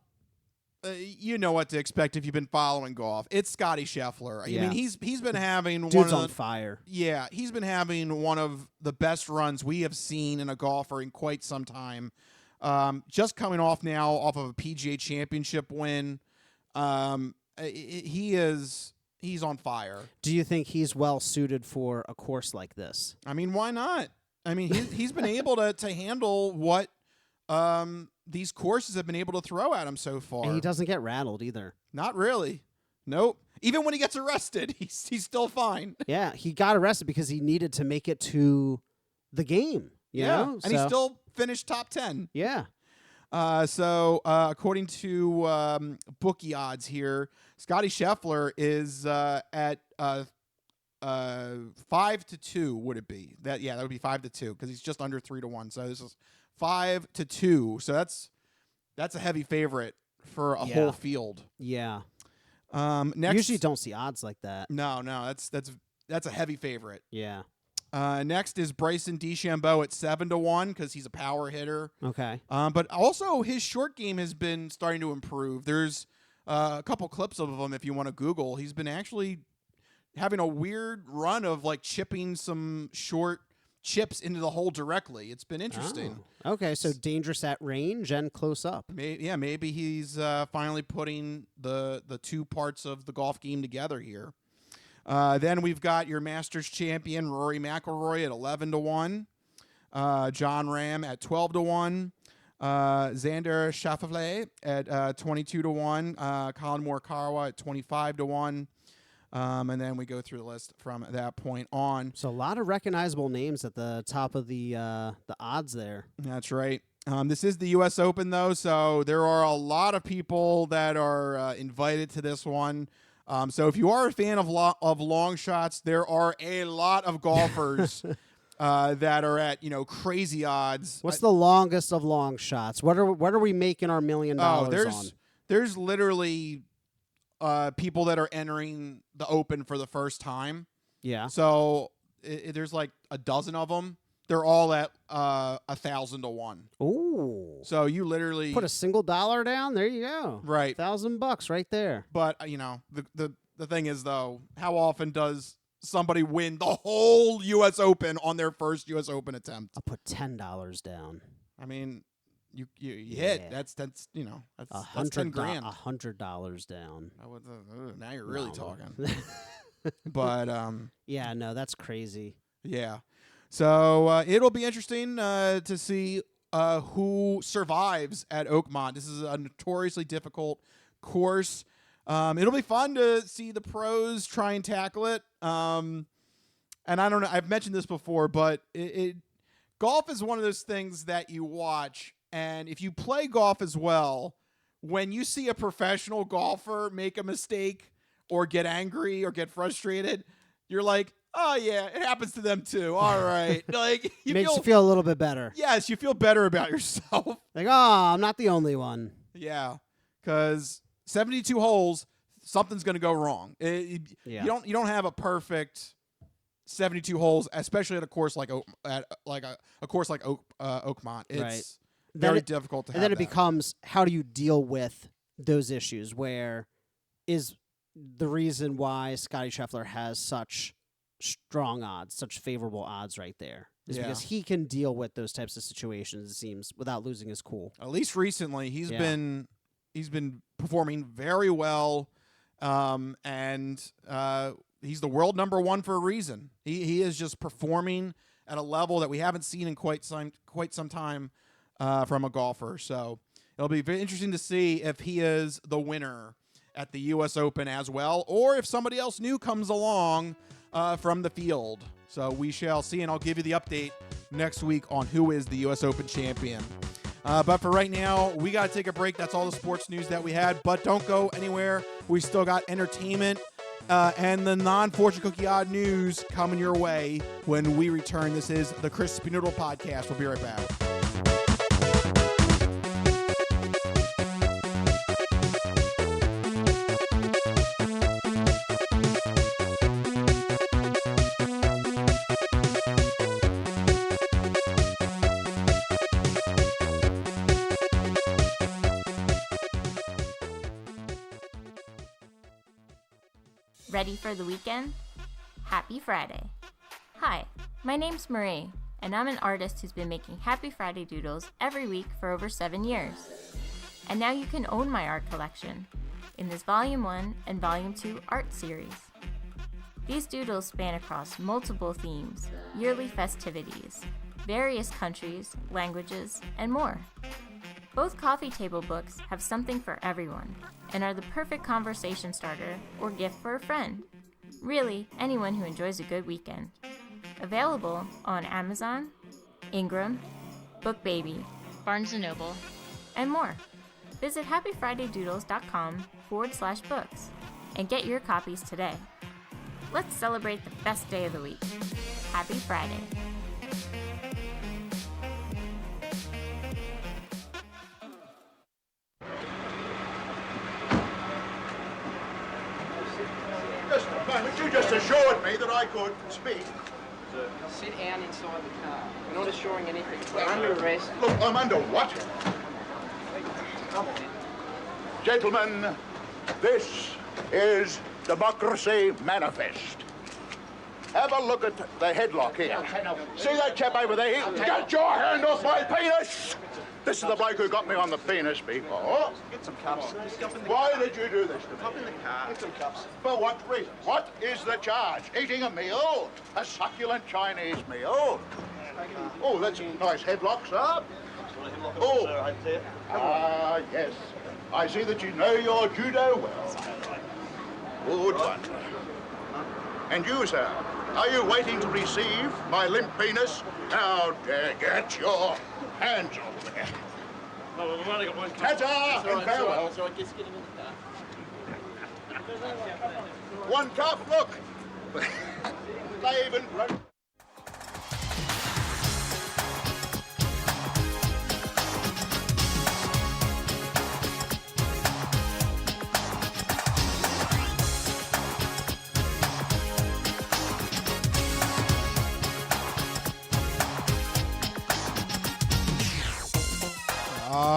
C: you know what to expect if you've been following golf. It's Scotty Scheffler.
D: Yeah.
C: I mean, he's been having
D: Dude's on fire.
C: Yeah, he's been having one of the best runs we have seen in a golfer in quite some time. Just coming off of a PGA Championship win. He's on fire.
D: Do you think he's well suited for a course like this?
C: I mean, why not? I mean, he's been able to handle what these courses have been able to throw at him so far.
D: And he doesn't get rattled either.
C: Not really. Nope. Even when he gets arrested, he's still fine.
D: Yeah, he got arrested because he needed to make it to the game. You know?
C: And he still finished top 10.
D: Yeah.
C: So according to bookie odds here, Scotty Scheffler is at 5-2. Would it be that? Yeah, that would be 5-2 because he's just under 3-1. So this is 5-2. So that's a heavy favorite for a whole field.
D: Yeah.
C: Next,
D: usually don't see odds like that.
C: No, that's a heavy favorite.
D: Yeah.
C: Next is Bryson DeChambeau at 7-1 because he's a power hitter.
D: Okay.
C: But also his short game has been starting to improve. There's a couple clips of him if you want to Google. He's been actually having a weird run of like chipping some short chips into the hole directly. It's been interesting.
D: Oh. Okay, so dangerous at range and close up.
C: Maybe he's finally putting the two parts of the golf game together here. Then we've got your Masters champion, Rory McIlroy at 11-1. John Ram at 12-1. Xander Schauffele at 22-1. Colin Morikawa at 25-1. And then we go through the list from that point on.
D: So a lot of recognizable names at the top of the odds there.
C: That's right. This is the U.S. Open, though, so there are a lot of people that are invited to this one. So if you are a fan of long shots, there are a lot of golfers that are at crazy odds.
D: What's the longest of long shots? What are we making our $1 million on?
C: There's literally people that are entering the Open for the first time.
D: Yeah.
C: So there's like a dozen of them. They're all at 1,000 to 1.
D: Ooh.
C: So you literally
D: Put a single dollar down. There you go.
C: Right.
D: $1,000 right there.
C: But the thing is though, how often does somebody win the whole U.S. Open on their first U.S. Open attempt?
D: I'll put $10 down.
C: I mean, you hit. That's that's 10 grand.
D: $100 down.
C: Now you're really talking. But
D: yeah, no, that's crazy.
C: Yeah. So it'll be interesting to see who survives at Oakmont. This is a notoriously difficult course. It'll be fun to see the pros try and tackle it. And I don't know, I've mentioned this before, but golf is one of those things that you watch, and if you play golf as well, when you see a professional golfer make a mistake or get angry or get frustrated, you're like, oh yeah, it happens to them too. All right. Like
D: Makes you feel a little bit better.
C: Yes, you feel better about yourself.
D: Like, oh, I'm not the only one.
C: Yeah. Because 72 holes, something's going to go wrong. You don't have a perfect 72 holes, especially at a course like a course like Oakmont. It's very difficult to have.
D: And then it becomes, how do you deal with those issues? Where is the reason why Scottie Scheffler has such strong odds, such favorable odds right there, is because he can deal with those types of situations, it seems, without losing his cool.
C: At least recently, he's been performing very well, and he's the world #1 for a reason. He is just performing at a level that we haven't seen in quite some time from a golfer. So it'll be very interesting to see if he is the winner at the U.S. Open as well, or if somebody else new comes along from the field. So we shall see, and I'll give you the update next week on who is the U.S. Open champion. But for right now, we got to take a break. That's all the sports news that we had. But don't go anywhere. We still got entertainment and the non-fortune cookie odd news coming your way when we return. This is the Crispy Noodle Podcast. We'll be right back.
L: Ready for the weekend? Happy Friday. Hi, my name's Marie, and I'm an artist who's been making Happy Friday doodles every week for over 7 years. And now you can own my art collection in this Volume 1 and Volume 2 art series. These doodles span across multiple themes, yearly festivities, various countries, languages, and more. Both coffee table books have something for everyone and are the perfect conversation starter or gift for a friend. Really, anyone who enjoys a good weekend. Available on Amazon, Ingram, BookBaby,
M: Barnes & Noble,
L: and more. Visit happyfridaydoodles.com/books and get your copies today. Let's celebrate the best day of the week. Happy Friday.
E: Just a moment, you just assured me that I could speak.
N: Sit down inside the car. We're not assuring anything. We're under arrest.
E: Look, I'm under what?
N: Come on.
E: Gentlemen, this is Democracy Manifest. Have a look at the headlock here. See that chap over there? Get your hand off my penis! This is the bloke who got me on the penis before.
N: Get some cups.
E: Why did you do this to me?
N: Hop in the car. Get some cups.
E: For what reason? What is the charge? Eating a meal? A succulent Chinese meal? Oh, that's a nice headlock, sir. Oh, yes. I see that you know your judo well. Good one. And you, sir, are you waiting to receive my limp penis? How dare get your hands off there.
N: No, we've only got one cup.
E: Ta-ta and farewell.
N: So I guess get him in the car.
E: One cup, look. They even broke.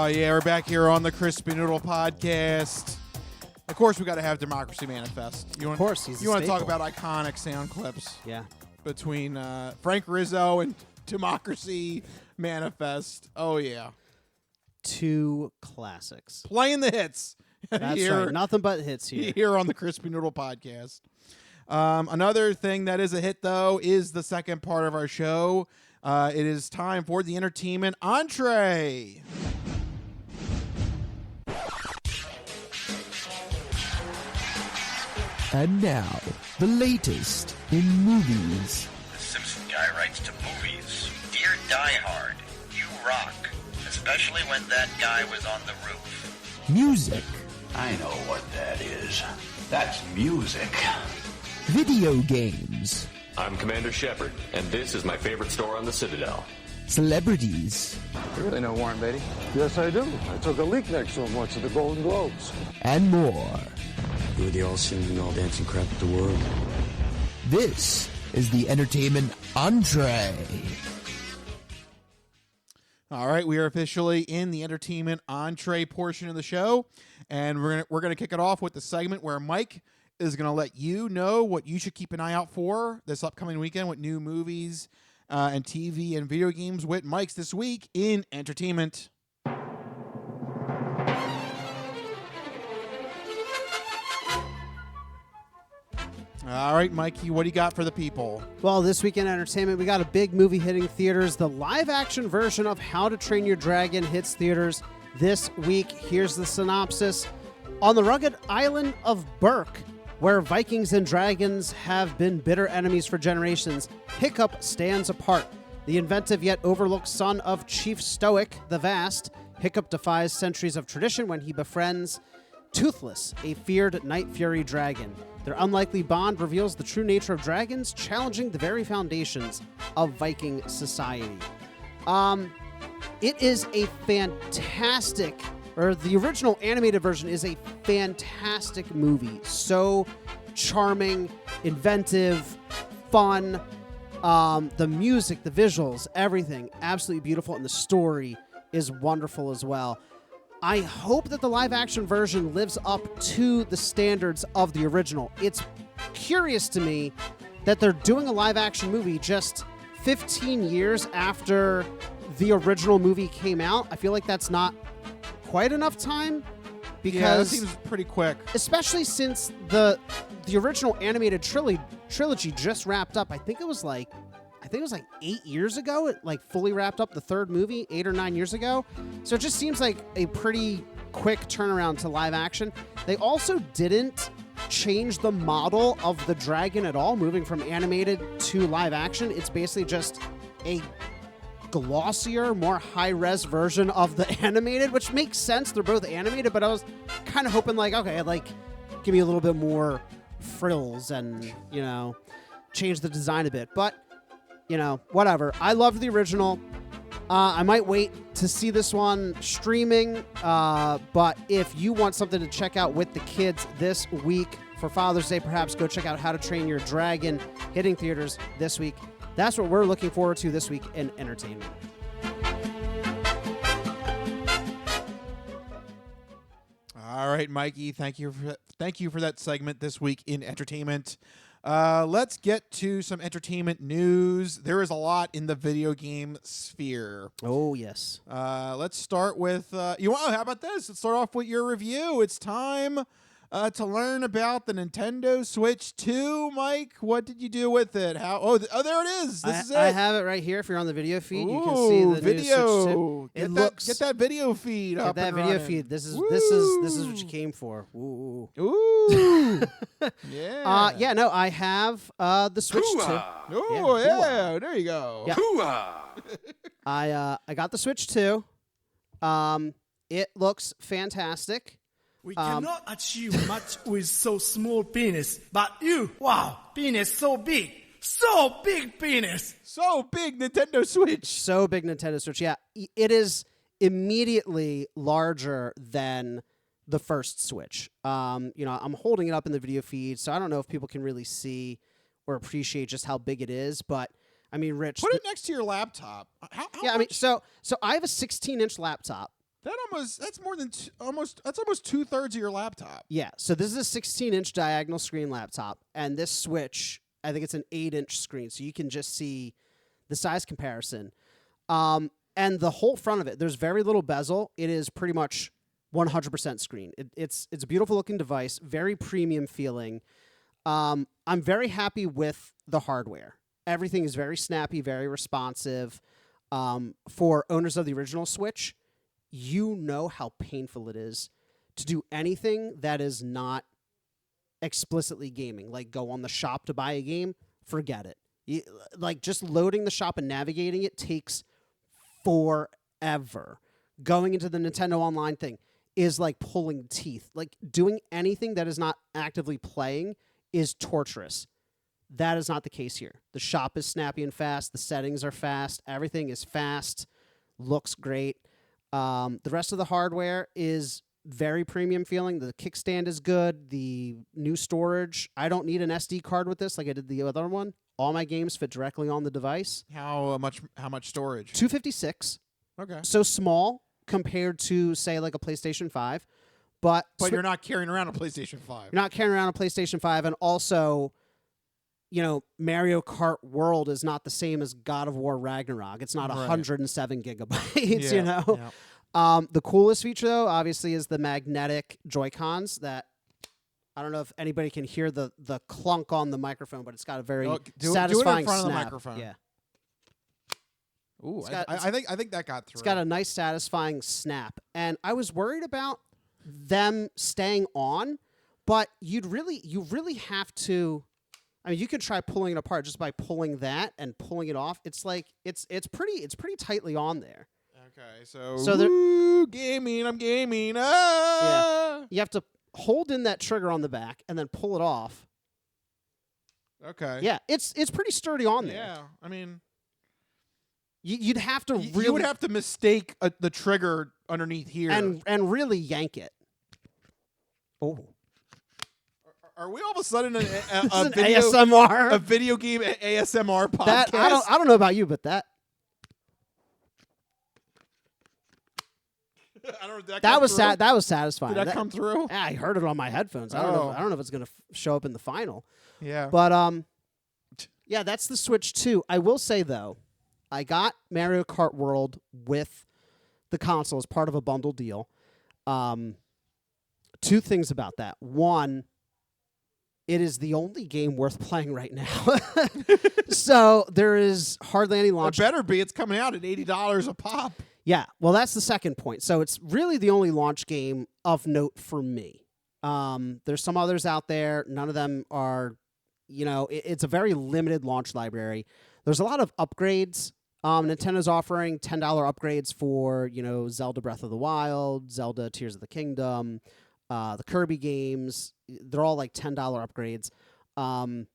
C: yeah, we're back here on the Crispy Noodle Podcast. Of course, we got to have Democracy Manifest.
D: Of course, he's
C: You want to talk
D: staple.
C: about iconic sound clips?
D: Yeah.
C: Between Frank Rizzo and Democracy Manifest. Oh, yeah.
D: 2 classics.
C: Playing the hits.
D: That's
C: here,
D: right. Nothing but hits here.
C: Here on the Crispy Noodle Podcast. Another thing that is a hit, though, is the second part of our show. It is time for the entertainment entree.
M: And now, the latest in movies.
O: The Simpson guy writes to movies. Dear Die Hard, you rock. Especially when that guy was on the roof.
M: Music.
B: I know what that is. That's music.
M: Video games.
P: I'm Commander Shepard, and this is my favorite store on the Citadel.
M: Celebrities.
N: You really know Warren Beatty?
Q: Yes, I do. I took a leak next to him once at the Golden Globes.
M: And more.
R: You're the all-singing, all-dancing crap of the world.
M: This is the entertainment entree.
C: All right, we are officially in the entertainment entree portion of the show, and we're gonna kick it off with the segment where Mike is gonna let you know what you should keep an eye out for this upcoming weekend with new movies and TV and video games with Mike's This Week in Entertainment. All right, Mikey, what do you got for the people?
D: Well, this weekend entertainment, we got a big movie hitting theaters. The live-action version of How to Train Your Dragon hits theaters this week. Here's the synopsis. On the rugged island of Berk, where Vikings and dragons have been bitter enemies for generations, Hiccup stands apart. The inventive yet overlooked son of Chief Stoic the Vast, Hiccup defies centuries of tradition when he befriends Toothless, a feared Night Fury dragon. Their unlikely bond reveals the true nature of dragons, challenging the very foundations of Viking society. It is a fantastic, or the original animated version is a fantastic movie. So charming, inventive, fun. The music, the visuals, everything absolutely beautiful, and the story is wonderful as well. I hope that the live-action version lives up to the standards of the original. It's curious to me that they're doing a live-action movie just 15 years after the original movie came out. I feel like that's not quite enough time because
C: yeah, that seems pretty quick.
D: Especially since the original animated trilogy just wrapped up. I think it was like 8 years ago. It like fully wrapped up the third movie 8 or 9 years ago. So it just seems like a pretty quick turnaround to live action. They also didn't change the model of the dragon at all, moving from animated to live action. It's basically just a glossier, more high-res version of the animated, which makes sense. They're both animated, but I was kind of hoping like, okay, like give me a little bit more frills and, you know, change the design a bit. But you know, whatever. I loved the original. I might wait to see this one streaming, but if you want something to check out with the kids this week for Father's Day, perhaps go check out How to Train Your Dragon hitting theaters this week. That's what we're looking forward to this week in entertainment.
C: All right, Mikey, thank you for that segment this week in entertainment. Let's get to some entertainment news. There is a lot in the video game sphere.
D: Oh, yes.
C: Let's start with, how about this? Let's start off with your review. It's time to learn about the Nintendo Switch 2. Mike, what did you do with it? Oh, there it is. This is it.
D: I have it right here. If you're on the video feed, you can see the
C: video.
D: New Switch 2.
C: Get that video feed up.
D: Get that video feed. This is what you came for. Ooh.
C: Ooh. Yeah.
D: Yeah, no, I have the Switch 2.
C: Oh, yeah. There you go.
D: Yeah. I got the Switch 2. It looks fantastic.
S: We cannot achieve much with so small penis, but you, wow, penis so big penis.
C: So big, Nintendo Switch.
D: So big, Nintendo Switch. Yeah, it is immediately larger than the first Switch. I'm holding it up in the video feed, so I don't know if people can really see or appreciate just how big it is, but I mean, Rich,
C: put it next to your laptop.
D: I mean, so I have a 16-inch laptop.
C: That's more than almost 2/3 of your laptop.
D: Yeah. So this is a 16-inch diagonal screen laptop, and this Switch, I think it's an 8-inch screen, so you can just see the size comparison. And the whole front of it, there's very little bezel. It is pretty much 100% screen. It's a beautiful looking device, very premium feeling. I'm very happy with the hardware. Everything is very snappy, very responsive. For owners of the original Switch, you know how painful it is to do anything that is not explicitly gaming, like go on the shop to buy a game. Forget it. Like just loading the shop and navigating it takes forever. Going into the Nintendo Online thing is like pulling teeth. Like doing anything that is not actively playing is torturous. That is not the case here. The shop is snappy and fast. The settings are fast. Everything is fast. Looks great. The rest of the hardware is very premium feeling. The kickstand is good. The new storage. I don't need an SD card with this like I did the other one. All my games fit directly on the device.
C: How much storage?
D: 256.
C: Okay.
D: So small compared to, say, like a PlayStation 5. But
C: you're not carrying around a PlayStation 5.
D: You're not carrying around a PlayStation 5. And also, Mario Kart World is not the same as God of War Ragnarok. It's not 107 gigabytes, Yeah. The coolest feature, though, obviously, is the magnetic Joy-Cons that I don't know if anybody can hear the clunk on the microphone, but it's got a very satisfying
C: do it in front
D: snap.
C: of the microphone.
D: Yeah.
C: Ooh, I think that got through.
D: It's got a nice satisfying snap. And I was worried about them staying on, but you really have to. I mean, you could try pulling it apart just by pulling that and pulling it off. It's like it's pretty tightly on there.
C: Okay, so gaming, I'm gaming.
D: Yeah, you have to hold in that trigger on the back and then pull it off.
C: Okay.
D: Yeah, it's pretty sturdy on there.
C: Yeah, I mean,
D: you'd have to really
C: you would have to mistake the trigger underneath here
D: and really yank it. Oh.
C: Are we all of a sudden a
D: ASMR?
C: A video game ASMR podcast?
D: I don't know about you, but that
C: I don't know.
D: That was satisfying.
C: Did that come through?
D: Yeah, I heard it on my headphones. I don't know if it's gonna show up in the final.
C: Yeah.
D: But yeah, that's the Switch 2. I will say though, I got Mario Kart World with the console as part of a bundle deal. Two things about that. One, it is the only game worth playing right now. So there is hardly any launch.
C: It better be. It's coming out at $80 a pop.
D: Yeah, well, that's the second point. So it's really the only launch game of note for me. There's some others out there. None of them are, it's a very limited launch library. There's a lot of upgrades. Nintendo's offering $10 upgrades for, Zelda Breath of the Wild, Zelda Tears of the Kingdom, the Kirby games. They're all like $10 upgrades. I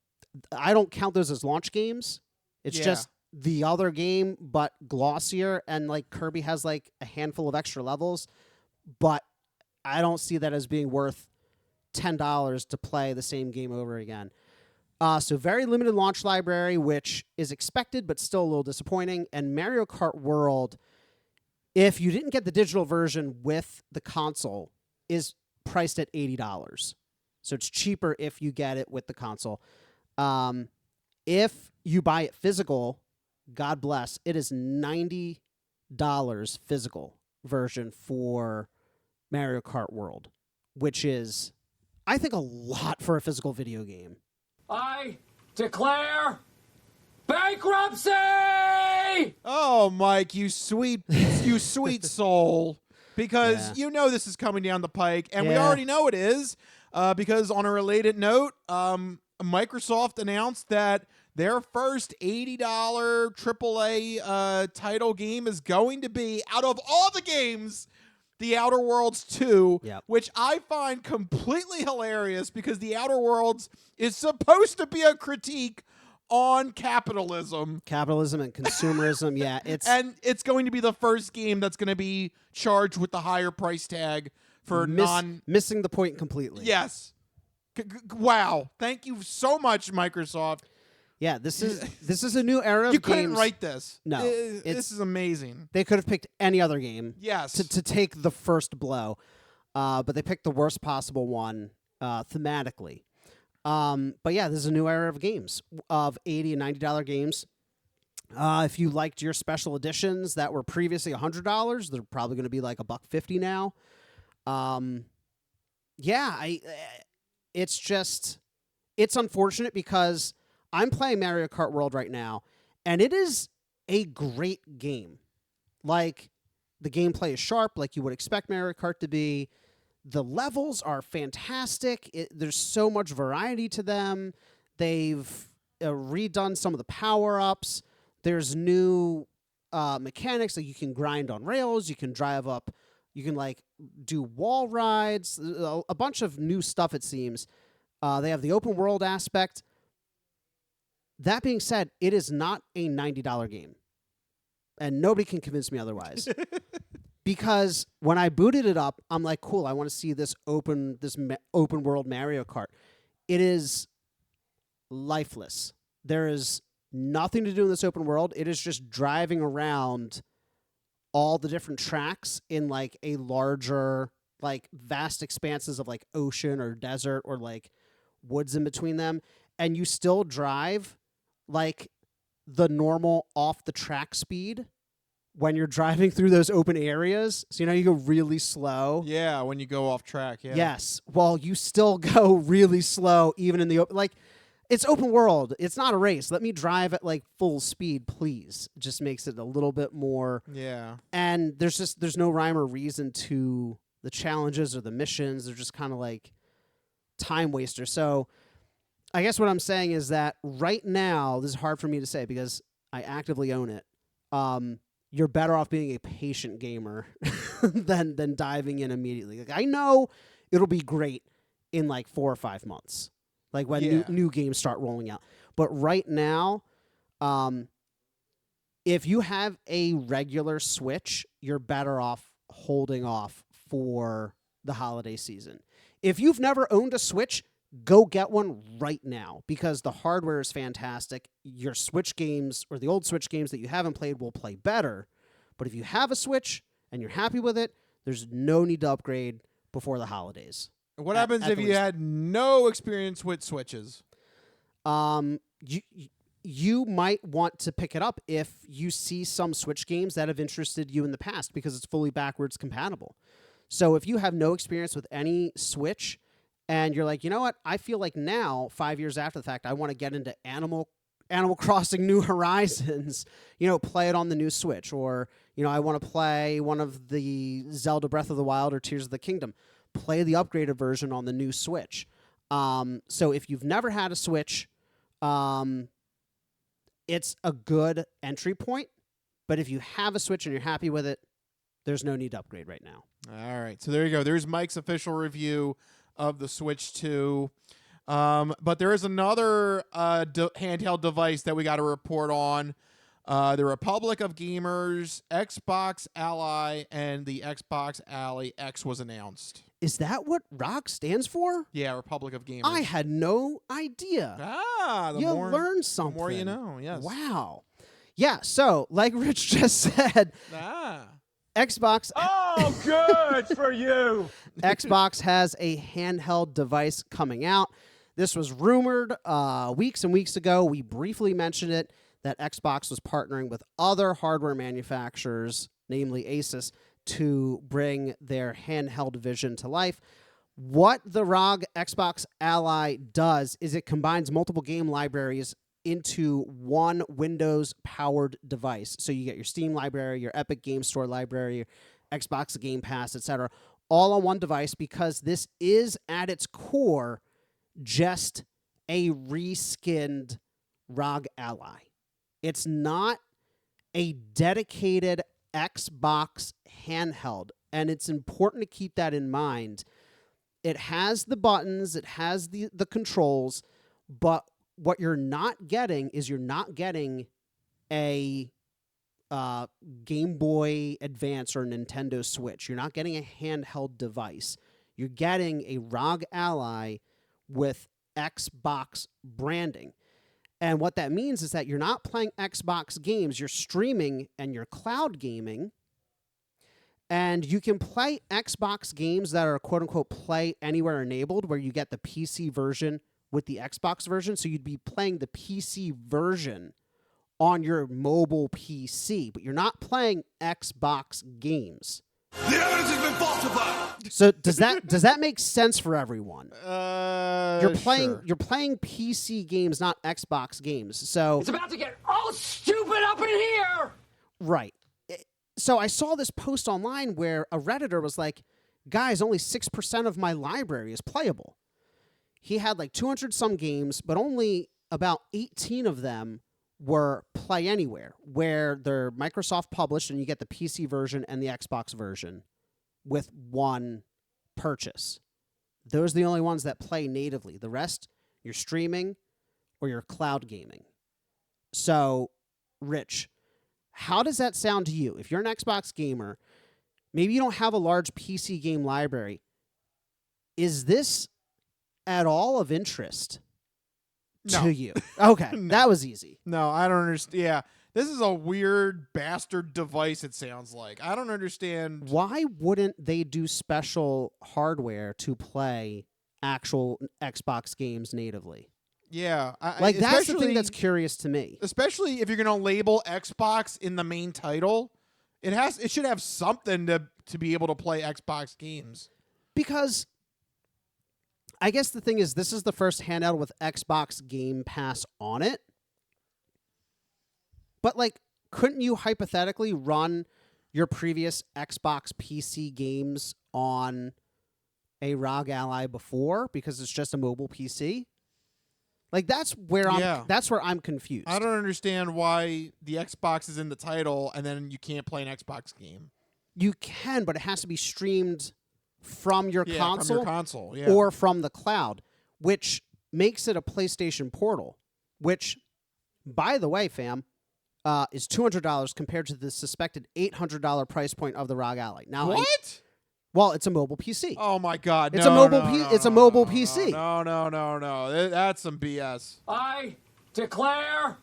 D: don't count those as launch games. It's just the other game, but glossier, and like Kirby has like a handful of extra levels, but I don't see that as being worth $10 to play the same game over again. So very limited launch library, which is expected, but still a little disappointing. And Mario Kart World, if you didn't get the digital version with the console, is priced at $80. So it's cheaper if you get it with the console. If you buy it physical, God bless, it is $90 physical version for Mario Kart World, which is, I think, a lot for a physical video game.
T: I declare bankruptcy!
C: Oh, Mike, you sweet soul. Because this is coming down the pike, and we already know it is, because on a related note, Microsoft announced that their first $80 AAA title game is going to be, out of all the games, The Outer Worlds 2, which I find completely hilarious because The Outer Worlds is supposed to be a critique on capitalism.
D: Capitalism and consumerism, yeah.
C: It's going to be the first game that's going to be charged with the higher price tag for
D: missing the point completely.
C: Yes. Wow. Thank you so much, Microsoft.
D: Yeah, this is a new era of
C: You
D: games.
C: couldn't write this.
D: No.
C: This is amazing.
D: They could have picked any other game
C: Yes.
D: to take the first blow, but they picked the worst possible one thematically. But yeah, this is a new era of games, of $80 and $90 games. If you liked your special editions that were previously $100, they're probably going to be like $150 now. It's unfortunate because I'm playing Mario Kart World right now, and it is a great game. Like, the gameplay is sharp, like you would expect Mario Kart to be. The levels are fantastic. There's so much variety to them. They've redone some of the power-ups. There's new mechanics, like you can grind on rails, you can drive up, you can like do wall rides, a bunch of new stuff it seems. They have the open world aspect. That being said, it is not a $90 game. And nobody can convince me otherwise. Because when I booted it up, I'm like, cool, I want to see this open world Mario Kart. It is lifeless. There is nothing to do in this open world. It is just driving around all the different tracks in like a larger, like vast expanses of like ocean or desert or like woods in between them. And you still drive like the normal off the track speed when you're driving through those open areas. So, you go really slow.
C: Yeah, when you go off track, yeah.
D: Yes. Well, you still go really slow even in the open. Like, it's open world. It's not a race. Let me drive at like full speed, please. It just makes it a little bit more.
C: Yeah.
D: And there's no rhyme or reason to the challenges or the missions. They're just kind of like time wasters. So I guess what I'm saying is that right now, this is hard for me to say because I actively own it. You're better off being a patient gamer than diving in immediately. Like, I know it'll be great in like 4 or 5 months, like when new games start rolling out. But right now, if you have a regular Switch, you're better off holding off for the holiday season. If you've never owned a Switch, go get one right now because the hardware is fantastic. Your Switch games or the old Switch games that you haven't played will play better. But if you have a Switch and you're happy with it, there's no need to upgrade before the holidays.
C: What happens if you had no experience with Switches?
D: You might want to pick it up if you see some Switch games that have interested you in the past because it's fully backwards compatible. So if you have no experience with any Switch and you're like, you know what, I feel like now, 5 years after the fact, I want to get into Animal Crossing New Horizons, play it on the new Switch. Or, I want to play one of the Zelda Breath of the Wild or Tears of the Kingdom. Play the upgraded version on the new Switch. So if you've never had a Switch, it's a good entry point. But if you have a Switch and you're happy with it, there's no need to upgrade right now.
C: All right. So there you go. There's Mike's official review of the Switch 2. But there is another handheld device that we got to report on. The Republic of Gamers, Xbox Ally, and the Xbox Ally X was announced.
D: Is that what ROG stands for?
C: Yeah, Republic of Gamers.
D: I had no idea.
C: You
D: learned something.
C: The more you know, yes.
D: Wow. Yeah, so, like Rich just said, Xbox...
T: Oh, good for you!
D: Xbox has a handheld device coming out. This was rumored weeks and weeks ago. We briefly mentioned it, that Xbox was partnering with other hardware manufacturers, namely Asus, to bring their handheld vision to life. What the ROG Xbox Ally does is it combines multiple game libraries into one Windows-powered device. So you get your Steam library, your Epic Game Store library, your Xbox Game Pass, etc., all on one device because this is, at its core, just a reskinned ROG Ally. It's not a dedicated Xbox handheld, and it's important to keep that in mind. It has the buttons, it has the controls, but what you're not getting is you're not getting a Game Boy Advance or Nintendo Switch. You're not getting a handheld device. You're getting a ROG Ally with Xbox branding. And what that means is that you're not playing Xbox games, you're streaming and you're cloud gaming. And you can play Xbox games that are quote-unquote play anywhere enabled, where you get the PC version with the Xbox version. So you'd be playing the PC version on your mobile PC, but you're not playing Xbox games.
B: The evidence has been falsified.
D: So does that make sense for everyone? You're playing PC games, not Xbox games. So
T: It's about to get all stupid up in here.
D: right. So I saw this post online where a Redditor was like, guys, only 6% of my library is playable. He had like 200 some games, but only about 18 of them were play anywhere, where they're Microsoft published and you get the PC version and the Xbox version with one purchase. Those are the only ones that play natively. The rest, you're streaming or you're cloud gaming. So, Rich, how does that sound to you? If you're an Xbox gamer, maybe you don't have a large PC game library. Is this at all of interest to you? Okay, that was easy.
C: No, I don't understand. Yeah, this is a weird bastard device, it sounds like. I don't understand.
D: Why wouldn't they do special hardware to play actual Xbox games natively?
C: Yeah.
D: That's the thing that's curious to me.
C: Especially if you're going to label Xbox in the main title, it should have something to be able to play Xbox games.
D: Because I guess the thing is, this is the first handheld with Xbox Game Pass on it. But, like, couldn't you hypothetically run your previous Xbox PC games on a ROG Ally before because it's just a mobile PC? Like, that's where I'm confused.
C: I don't understand why the Xbox is in the title and then you can't play an Xbox game.
D: You can, but it has to be streamed from your console,
C: yeah.
D: or from the cloud, which makes it a PlayStation Portal, which, by the way, fam, is $200 compared to the suspected $800 price point of the ROG Ally. Now,
C: what?
D: Well, it's a mobile PC.
C: Oh my God!
D: It's a mobile PC.
C: No. That's some BS.
T: I declare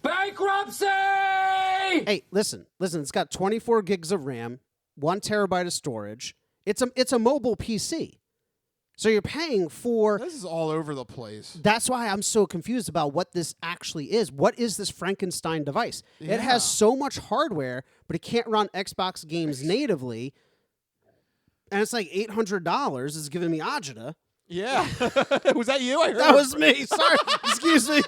T: bankruptcy.
D: Hey, listen. It's got 24 gigs of RAM, 1 terabyte of storage. It's a mobile PC. So you're paying for...
C: This is all over the place.
D: That's why I'm so confused about what this actually is. What is this Frankenstein device? Yeah. It has so much hardware, but it can't run Xbox games natively. And it's like $800 is giving me agita.
C: Yeah. Was that you? I heard.
D: That was me. Sorry. Excuse me.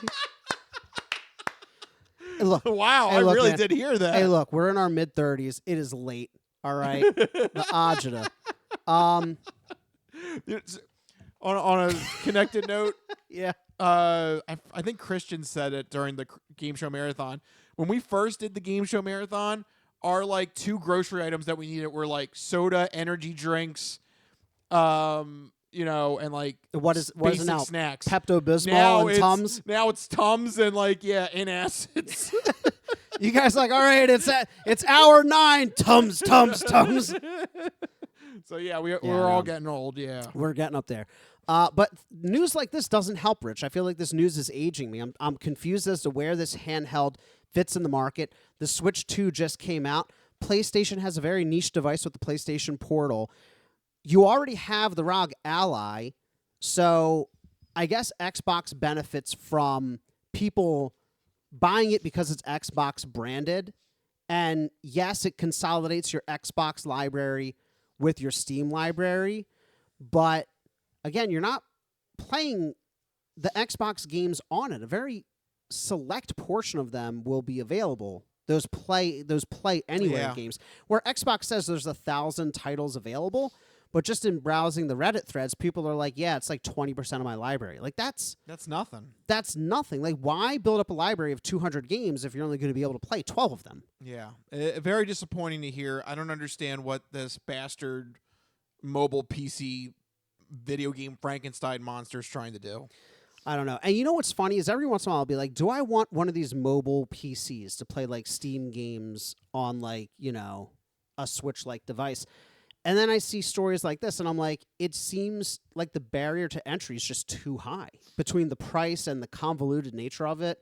D: Hey, look.
C: Wow. I really did hear that.
D: Hey, look. We're in our mid-30s. It is late. All right? The agita.
C: On a connected note,
D: yeah.
C: I think Christian said it during the Game Show Marathon. When we first did the Game Show Marathon, our like 2 grocery items that we needed were like soda, energy drinks, and like
D: what is it now?
C: Snacks,
D: Pepto-Bismol and Tums.
C: Now it's Tums and like antacids.
D: You guys like, all right, it's hour 9. Tums.
C: So yeah, we're all getting old. Yeah,
D: we're getting up there. But news like this doesn't help, Rich. I feel like this news is aging me. I'm confused as to where this handheld fits in the market. The Switch 2 just came out. PlayStation has a very niche device with the PlayStation Portal. You already have the ROG Ally, so I guess Xbox benefits from people buying it because it's Xbox branded. And yes, it consolidates your Xbox library with your Steam library, but again, you're not playing the Xbox games on it. A very select portion of them will be available. Those play anywhere games, where Xbox says there's 1,000 titles available, but just in browsing the Reddit threads, people are like, yeah, it's like 20% of my library. Like that's
C: nothing.
D: That's nothing. Like, why build up a library of 200 games if you're only going to be able to play 12 of them?
C: Yeah, very disappointing to hear. I don't understand what this bastard mobile PC video game Frankenstein monster is trying to do.
D: I don't know. And you know what's funny is every once in a while I'll be like, do I want one of these mobile PCs to play like Steam games on like, a Switch-like device? And then I see stories like this, and I'm like, it seems like the barrier to entry is just too high between the price and the convoluted nature of it.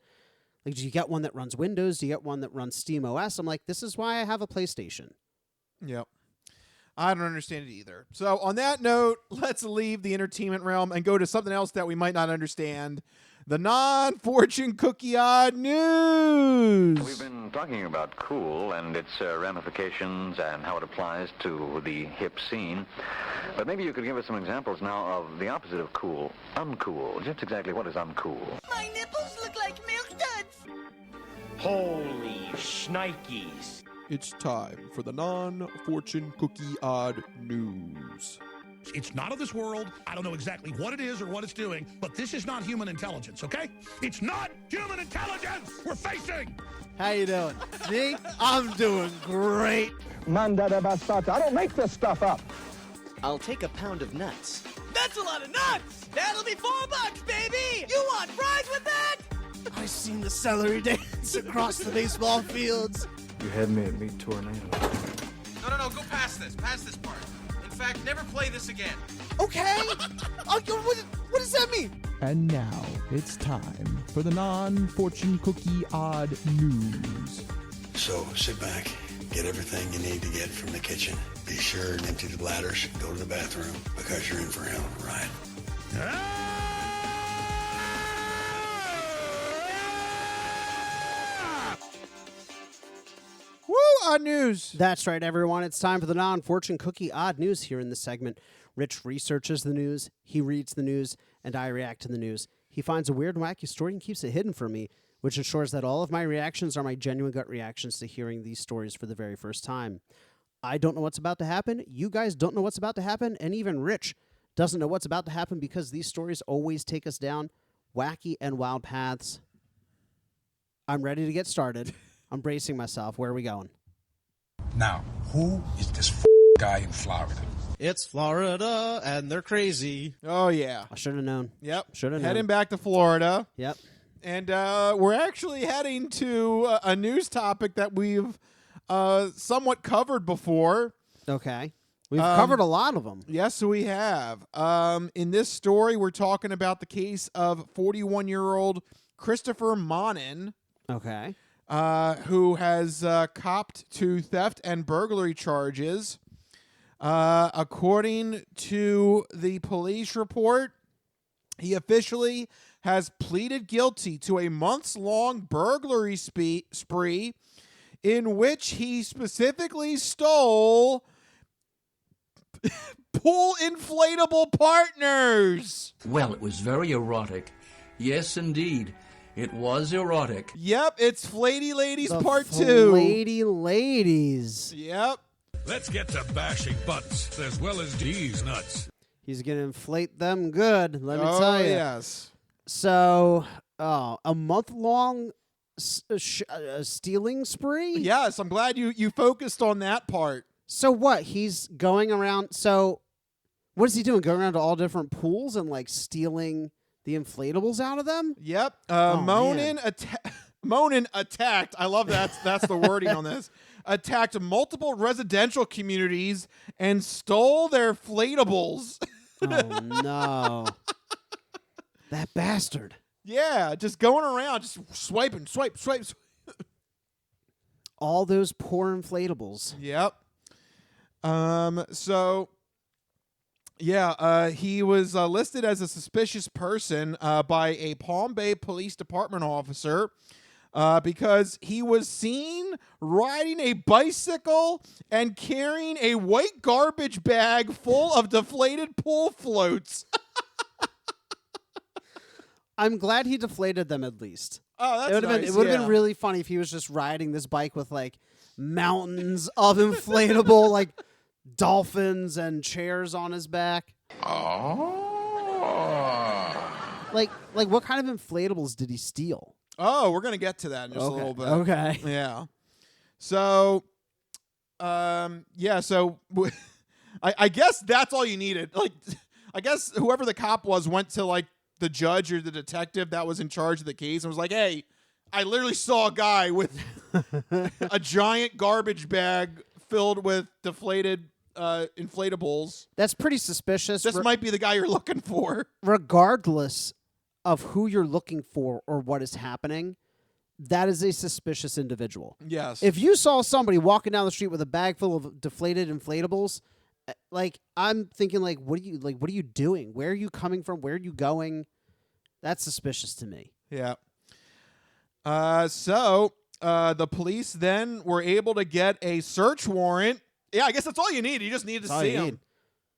D: Like, do you get one that runs Windows? Do you get one that runs Steam OS? I'm like, this is why I have a PlayStation.
C: Yep. I don't understand it either. So on that note, let's leave the entertainment realm and go to something else that we might not understand. The non-fortune cookie odd news.
O: We've been talking about cool and its ramifications and how it applies to the hip scene. But maybe you could give us some examples now of the opposite of cool, uncool. Just exactly what is uncool?
K: My nipples look like milk duds.
B: Holy shnikes.
C: It's time for the non-fortune cookie odd news.
U: It's not of this world. I don't know exactly what it is or what it's doing, but this is not human intelligence, okay? It's not human intelligence we're facing!
D: How you doing? Me? I'm doing great.
Q: Manda basata. I don't make this stuff up.
V: I'll take a pound of nuts.
K: That's a lot of nuts! That'll be $4, baby! You want fries with that?
D: I seen the celery dance across the baseball fields.
Q: You had me at meat tornado.
W: No, go past this part. In fact, never play this again.
D: Okay. What does that mean?
M: And now it's time for the non-fortune cookie odd news.
R: So sit back, get everything you need to get from the kitchen. Be sure and empty the bladders. Go to the bathroom because you're in for a hell of a ride.
C: Woo, odd news.
D: That's right, everyone. It's time for the non-fortune cookie odd news here in this segment. Rich researches the news, he reads the news, and I react to the news. He finds a weird and wacky story and keeps it hidden from me, which ensures that all of my reactions are my genuine gut reactions to hearing these stories for the very first time. I don't know what's about to happen. You guys don't know what's about to happen. And even Rich doesn't know what's about to happen because these stories always take us down wacky and wild paths. I'm ready to get started. I'm bracing myself. Where are we going?
U: Now, who is this guy in Florida?
X: It's Florida, and they're crazy.
C: Oh, yeah.
D: I should have known.
C: Yep.
D: Should have known.
C: Heading back to Florida.
D: Yep.
C: And we're actually heading to a news topic that we've somewhat covered before.
D: Okay. We've covered a lot of them.
C: Yes, we have. In this story, we're talking about the case of 41-year-old Christopher Monin.
D: Okay.
C: Who has copped to theft and burglary charges. According to the police report, he officially has pleaded guilty to a months-long burglary spree in which he specifically stole pool inflatable partners.
Y: Well, it was very erotic. Yes, indeed. It was erotic.
C: Yep, it's Flatty Ladies
D: The
C: Part 2.
D: Flatty Ladies.
C: Yep.
U: Let's get to bashing butts as well as these nuts.
D: He's going to inflate them good, let me tell you.
C: Yes.
D: So, a month-long stealing spree?
C: Yes, I'm glad you focused on that part.
D: So what? He's going around. So what is he doing? Going around to all different pools and like stealing the inflatables out of them?
C: Yep.
D: Man.
C: Monin attacked. I love that. That's the wording on this. Attacked multiple residential communities and stole their inflatables.
D: Oh no. That bastard.
C: Yeah, just going around, just swiping, swipe.
D: All those poor inflatables.
C: Yep. He was listed as a suspicious person by a Palm Bay Police Department officer because he was seen riding a bicycle and carrying a white garbage bag full of deflated pool floats.
D: I'm glad he deflated them at least.
C: Oh, that's nice.
D: It would have been really funny if he was just riding this bike with like mountains of inflatable like dolphins and chairs on his back.
U: Oh.
D: Like what kind of inflatables did he steal?
C: Oh, we're going to get to that in just a little bit.
D: Okay.
C: Yeah. So, I guess that's all you needed. Like, I guess whoever the cop was went to like the judge or the detective that was in charge of the case and was like, hey, I literally saw a guy with a giant garbage bag filled with deflated inflatables.
D: That's pretty suspicious.
C: This might be the guy you're looking for.
D: Regardless of who you're looking for or what is happening, that is a suspicious individual.
C: Yes.
D: If you saw somebody walking down the street with a bag full of deflated inflatables, like I'm thinking, like, what are you doing? Where are you coming from? Where are you going? That's suspicious to me.
C: Yeah. So the police then were able to get a search warrant. Yeah, I guess that's all you need. You just need to see him.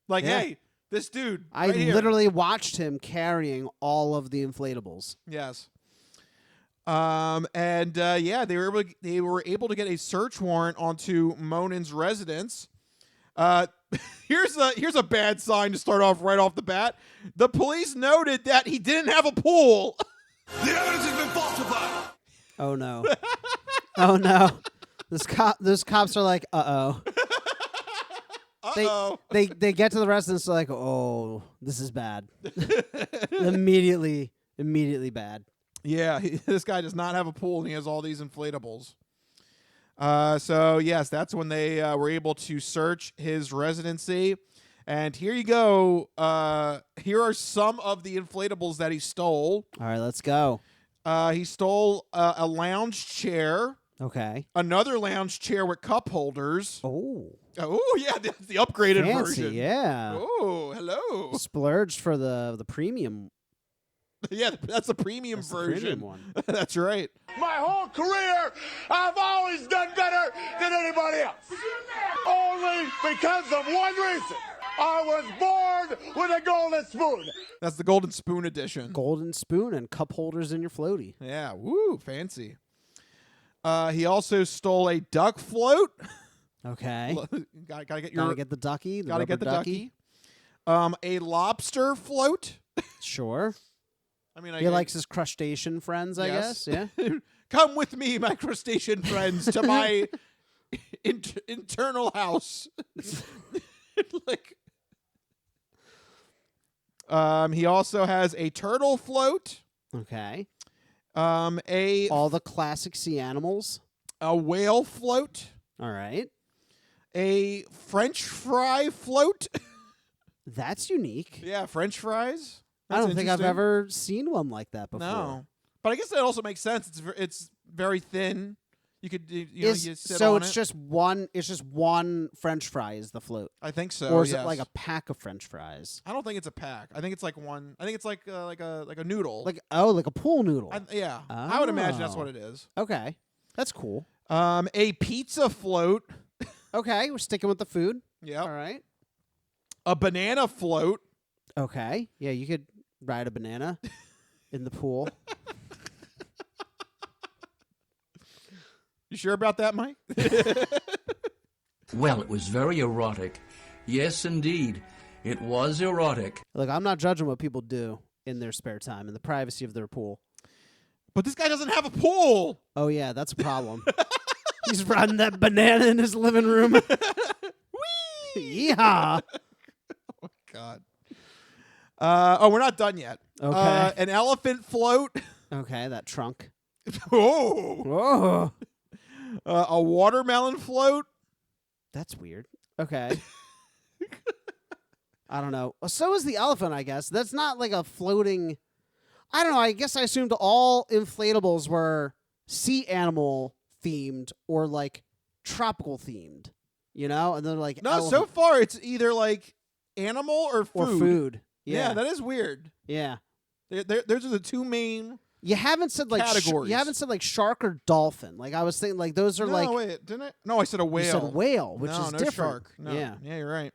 C: Like, hey, this dude.
D: I literally watched him carrying all of the inflatables.
C: Yes. They were able to get a search warrant onto Monin's residence. Here's a bad sign to start off right off the bat. The police noted that he didn't have a pool.
U: The evidence has been falsified.
D: Oh no. Oh no. Those cops are like, uh-oh.
C: Uh-oh.
D: They get to the residence, they're like, oh, this is bad. Immediately bad.
C: Yeah, this guy does not have a pool, and he has all these inflatables. So, yes, that's when they were able to search his residency. And here you go. Here are some of the inflatables that he stole.
D: All right, let's go.
C: He stole a lounge chair.
D: Okay.
C: Another lounge chair with cup holders.
D: Oh,
C: yeah, the upgraded
D: fancy,
C: version.
D: Yeah.
C: Oh, hello.
D: Splurged for the premium.
C: Yeah, that's the premium version.
D: Premium one.
C: That's right.
B: My whole career, I've always done better than anybody else. Only because of one reason. I was born with a golden spoon.
C: That's the golden spoon edition.
D: Golden spoon and cup holders in your floaty.
C: Yeah, woo, fancy. He also stole a duck float.
D: Okay.
C: Gotta
D: get the ducky.
C: Gotta get the ducky. A lobster float.
D: Sure.
C: I mean,
D: he likes his crustacean friends, I guess. Yeah.
C: Come with me, my crustacean friends, to my internal house. He also has a turtle float.
D: Okay.
C: All
D: the classic sea animals.
C: A whale float.
D: All right.
C: A French fry float.
D: That's unique.
C: Yeah, French fries.
D: I don't think I've ever seen one like that before.
C: No, but I guess that also makes sense. It's very thin. You could you sit
D: so
C: on
D: it's
C: it.
D: just one. It's just one French fry is the float.
C: I think so.
D: Or is
C: yes.
D: it like a pack of French fries?
C: I don't think it's a pack. I think it's like one. I think it's like a noodle.
D: Like a pool noodle.
C: I would imagine that's what it is.
D: Okay, that's cool.
C: A pizza float.
D: Okay, we're sticking with the food.
C: Yeah.
D: All right.
C: A banana float.
D: Okay. Yeah, you could ride a banana in the pool.
C: You sure about that, Mike?
Y: Well, it was very erotic. Yes, indeed. It was erotic.
D: Look, I'm not judging what people do in their spare time in the privacy of their pool.
C: But this guy doesn't have a pool.
D: Oh, yeah, that's a problem. He's riding that banana in his living room. Whee! Yeehaw!
C: Oh, my God. We're not done yet.
D: Okay.
C: An elephant float.
D: Okay, that trunk.
C: Whoa. A watermelon float.
D: That's weird. Okay. I don't know. So is the elephant, I guess. That's not like a floating... I don't know. I guess I assumed all inflatables were sea animal themed or like tropical themed, you know? And then like
C: no, so far it's either like animal or food.
D: Or food.
C: Yeah, that is weird.
D: Yeah.
C: Those are the two main
D: You haven't said like
C: categories.
D: you haven't said like shark or dolphin. Like I was thinking like those are like
C: wait, didn't I? No, I said a whale.
D: You said whale, which is
C: no
D: different.
C: Shark. No.
D: Yeah.
C: Yeah, you're right.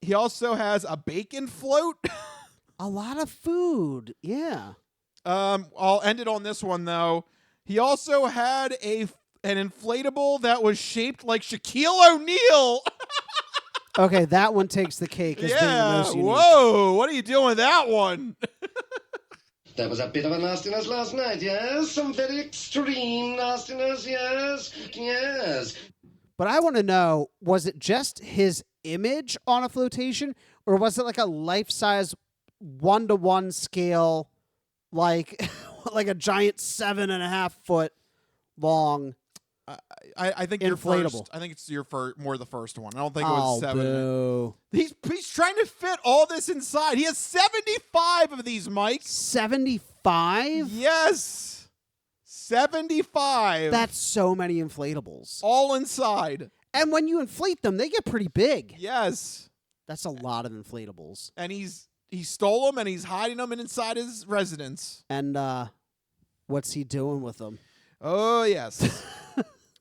C: He also has a bacon float.
D: A lot of food. Yeah.
C: I'll end it on this one though. He also had an inflatable that was shaped like Shaquille O'Neal.
D: Okay, that one takes the cake as being the most unique.
C: Whoa, what are you doing with that one?
A: There was a bit of a nastiness last night, yes? Some very extreme nastiness, yes? Yes.
D: But I want to know, was it just his image on a flotation, or was it like a life-size 1-to-1 scale, like like a giant 7.5 foot long
C: I think you're
D: inflatable.
C: first. I think it's your more the first one. I don't think it was 7.
D: Boo.
C: He's trying to fit all this inside. He has 75 of these, Mike.
D: 75?
C: Yes. 75.
D: That's so many inflatables.
C: All inside.
D: And when you inflate them, they get pretty big.
C: Yes.
D: That's a lot of inflatables.
C: And he stole them and he's hiding them inside his residence.
D: And what's he doing with them?
C: Oh, yes.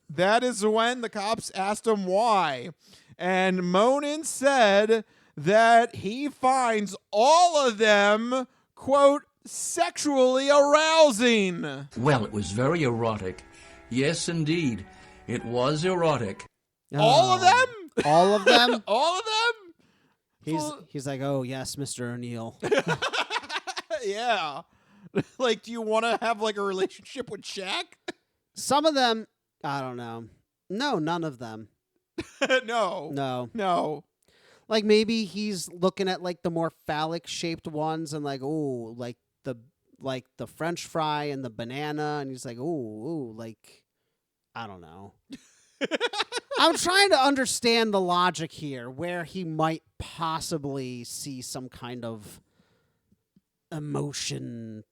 C: That is when the cops asked him why. And Monin said that he finds all of them, quote, sexually arousing.
Y: Well, it was very erotic. Yes, indeed. It was erotic.
C: All of them?
D: All of them?
C: All of them?
D: He's like, oh, yes, Mr. O'Neill.
C: Yeah. Like, do you want to have, like, a relationship with Shaq?
D: Some of them, I don't know. No, none of them.
C: No.
D: Like, maybe he's looking at, like, the more phallic-shaped ones and, like, ooh, like the French fry and the banana. And he's like, ooh, like, I don't know. I'm trying to understand the logic here, where he might possibly see some kind of emotional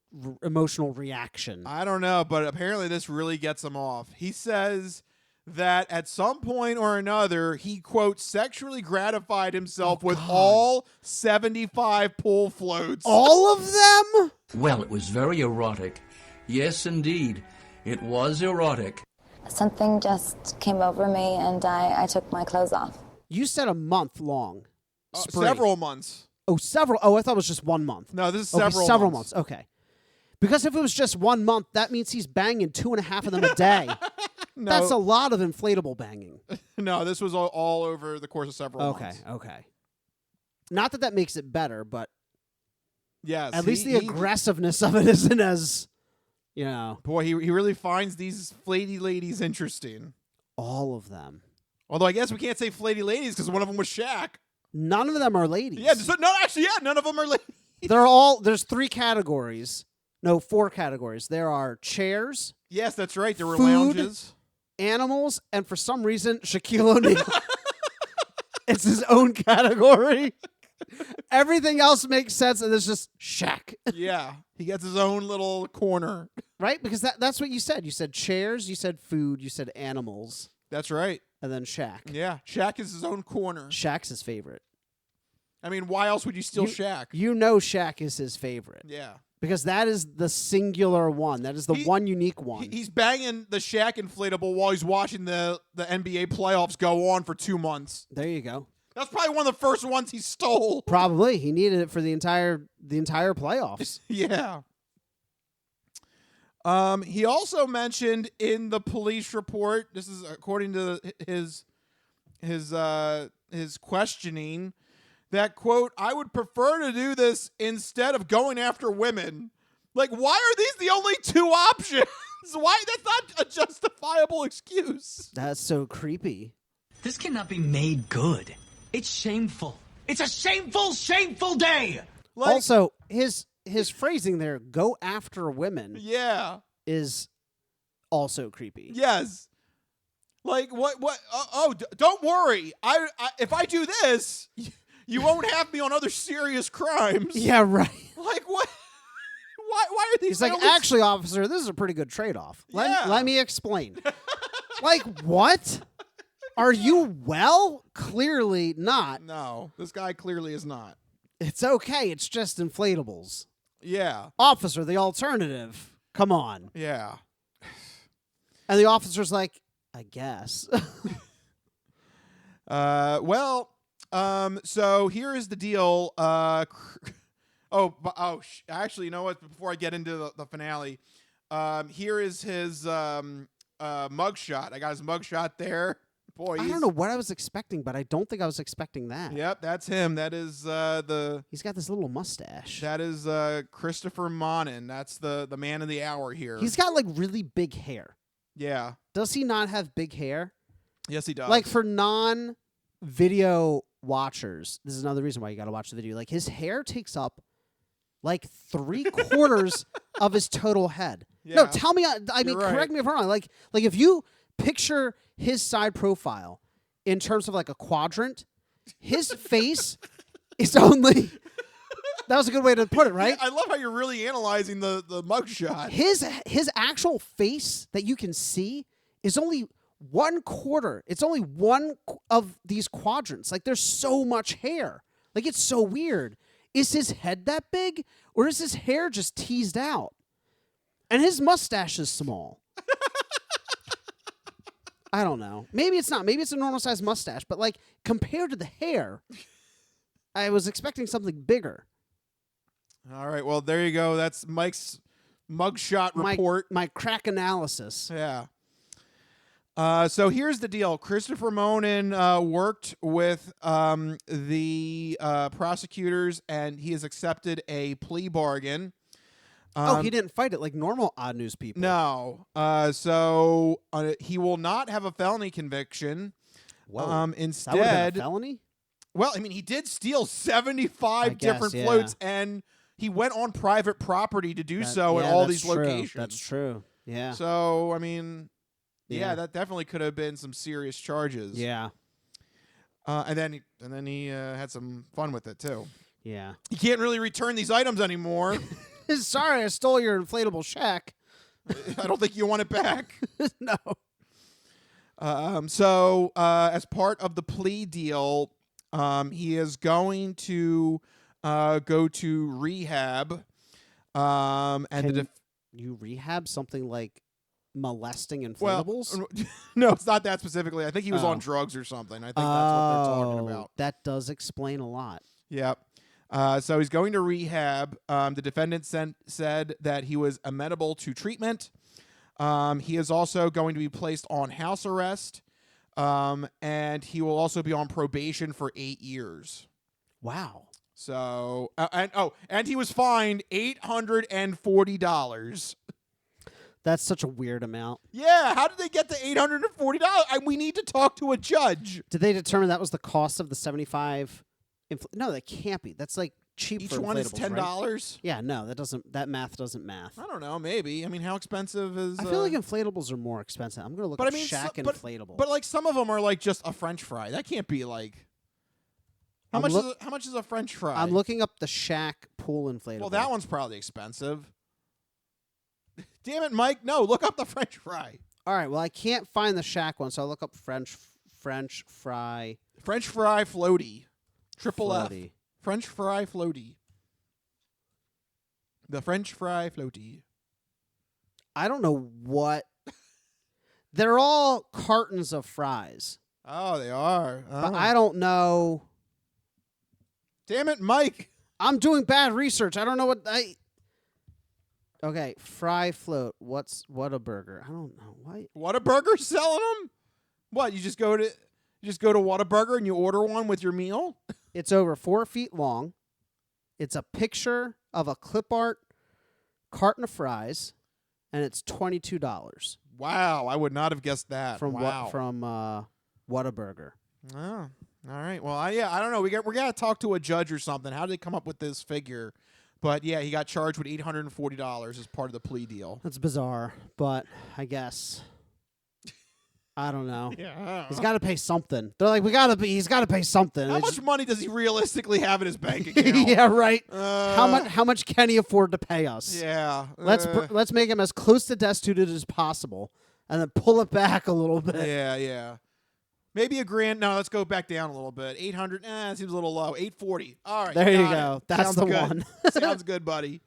D: reaction.
C: I don't know, but apparently this really gets him off. He says that at some point or another, he, quote, sexually gratified himself with all 75 pool floats.
D: All of them?
Y: Well, it was very erotic. Yes, indeed. It was erotic.
F: Something just came over me, and I took my clothes off.
D: You said a month long.
C: Several months.
D: Oh, several. Oh, I thought it was just 1 month.
C: No, this is
D: several months. Okay. Because if it was just 1 month, that means he's banging 2.5 of them a day.
C: No.
D: That's a lot of inflatable banging.
C: No, this was all over the course of several months.
D: Okay. Not that makes it better, but
C: yes,
D: at least the aggressiveness of it isn't as, you know.
C: Boy, he really finds these flatty ladies interesting.
D: All of them.
C: Although I guess we can't say flatty ladies because one of them was Shaq.
D: None of them are ladies.
C: Yeah, none of them are ladies.
D: There's 3 categories. No, 4 categories. There are chairs.
C: Yes, that's right. There were
D: food,
C: lounges.
D: Animals, and for some reason, Shaquille O'Neal. It's his own category. Everything else makes sense, and there's just Shaq.
C: Yeah, he gets his own little corner.
D: Right? Because that's what you said. You said chairs, you said food, you said animals.
C: That's right.
D: And then Shaq.
C: Yeah, Shaq is his own corner.
D: Shaq's his favorite.
C: I mean, why else would you steal Shaq?
D: You know Shaq is his favorite.
C: Yeah.
D: Because that is the singular one. That is the one unique one.
C: He's banging the Shaq inflatable while he's watching the NBA playoffs go on for 2 months.
D: There you go.
C: That's probably one of the first ones he stole.
D: Probably. He needed it for the entire playoffs.
C: Yeah. He also mentioned in the police report, this is according to his questioning, that, quote, I would prefer to do this instead of going after women. Like, why are these the only 2 options? Why? That's not a justifiable excuse.
D: That's so creepy.
G: This cannot be made good. It's shameful. It's a shameful day.
D: Also, his phrasing there, go after women.
C: Yeah.
D: Is also creepy.
C: Yes. Like, what? Don't worry. I if I do this, you won't have me on other serious crimes.
D: Yeah, right.
C: Like, what? Why are these?
D: He's like, actually, officer, this is a pretty good trade-off. Let me explain. Like, what? Are you well? Clearly not.
C: No, this guy clearly is not.
D: It's okay. It's just inflatables.
C: Yeah.
D: Officer, the alternative. Come on.
C: Yeah.
D: And the officer's like, I guess.
C: So here is the deal. Actually, you know what? Before I get into the finale, here is his mugshot. I got his mugshot there. Boy,
D: I don't know what I was expecting, but I don't think I was expecting that.
C: Yep, that's him. That is
D: He's got this little mustache.
C: That is Christopher Monin. That's the man of the hour here.
D: He's got like really big hair.
C: Yeah.
D: Does he not have big hair?
C: Yes, he does.
D: Like for non-video watchers, this is another reason why you got to watch the video. Like his hair takes up like 3/4 of his total head. Yeah. No, tell me. I mean, correct me if I'm wrong. Like if you picture his side profile in terms of like a quadrant. His face is only... That was a good way to put it, right?
C: Yeah, I love how you're really analyzing the mugshot.
D: His actual face that you can see is only 1/4. It's only one of these quadrants. Like, there's so much hair. Like, it's so weird. Is his head that big, or is his hair just teased out? And his mustache is small. I don't know. Maybe it's not. Maybe it's a normal-sized mustache. But, like, compared to the hair, I was expecting something bigger.
C: All right, well, there you go. That's Mike's mugshot report.
D: My crack analysis.
C: Yeah. So here's the deal. Christopher Monin worked with the prosecutors, and he has accepted a plea bargain.
D: He didn't fight it like normal Odd News people.
C: No. So he will not have a felony conviction.
D: Whoa.
C: Instead,
D: that would have been a felony?
C: Well, I mean, he did steal 75 different floats, and he went on private property to do so in all these locations.
D: That's true. Yeah.
C: So, I mean, yeah, that definitely could have been some serious charges.
D: Yeah.
C: And then he had some fun with it too.
D: Yeah.
C: You can't really return these items anymore.
D: Sorry, I stole your inflatable shack.
C: I don't think you want it back.
D: No.
C: So as part of the plea deal, he is going to go to rehab. And
D: you rehab something like molesting inflatables?
C: Well, no, it's not that specifically. I think he was on drugs or something. I think that's what they're talking about.
D: That does explain a lot.
C: Yeah. So he's going to rehab. The defendant said that he was amenable to treatment. He is also going to be placed on house arrest. And he will also be on probation for 8 years.
D: Wow.
C: So, and he was fined $840.
D: That's such a weird amount.
C: Yeah, how did they get to $840? We need to talk to a judge.
D: Did they determine that was the cost of the 75? No, that can't be. That's like cheap.
C: Each
D: for
C: one is
D: $10.
C: Right?
D: Yeah, no, that math doesn't math.
C: I don't know. Maybe. I mean, how expensive is?
D: I feel like inflatables are more expensive. I'm gonna look at Shack inflatable.
C: But like some of them are like just a French fry. That can't be like. How much is a French fry?
D: I'm looking up the Shack pool inflatable.
C: Well, that one's probably expensive. Damn it, Mike! No, look up the French fry.
D: All right. Well, I can't find the Shack one, so I'll look up French fry.
C: French fry floaty. Triple
D: floaty.
C: F. French fry floaty. The French fry floaty.
D: I don't know what. They're all cartons of fries.
C: Oh, they are. Oh.
D: But I don't know.
C: Damn it, Mike.
D: I'm doing bad research. I don't know what I. Okay, fry float. Whataburger? I don't know. Why?
C: Whataburger selling them? What? You just go to Whataburger and you order one with your meal?
D: It's over 4 feet long. It's a picture of a clip art carton of fries, and it's $22.
C: Wow, I would not have guessed that.
D: From
C: Whataburger. Oh, all right. Well, I don't know. We got to talk to a judge or something. How did they come up with this figure? But yeah, he got charged with $840 as part of the plea deal.
D: That's bizarre, but I guess I don't know.
C: Yeah,
D: he's got to pay something. They're like, he's got to pay something.
C: How much money does he realistically have in his bank account?
D: Yeah, right. How much can he afford to pay us?
C: Yeah.
D: Let's make him as close to destitute as possible, and then pull it back a little bit.
C: Yeah. Maybe $1,000. No, let's go back down a little bit. $800. It seems a little low. $840. All right.
D: There you go. That's
C: Sounds
D: the
C: good.
D: one.
C: Sounds good, buddy.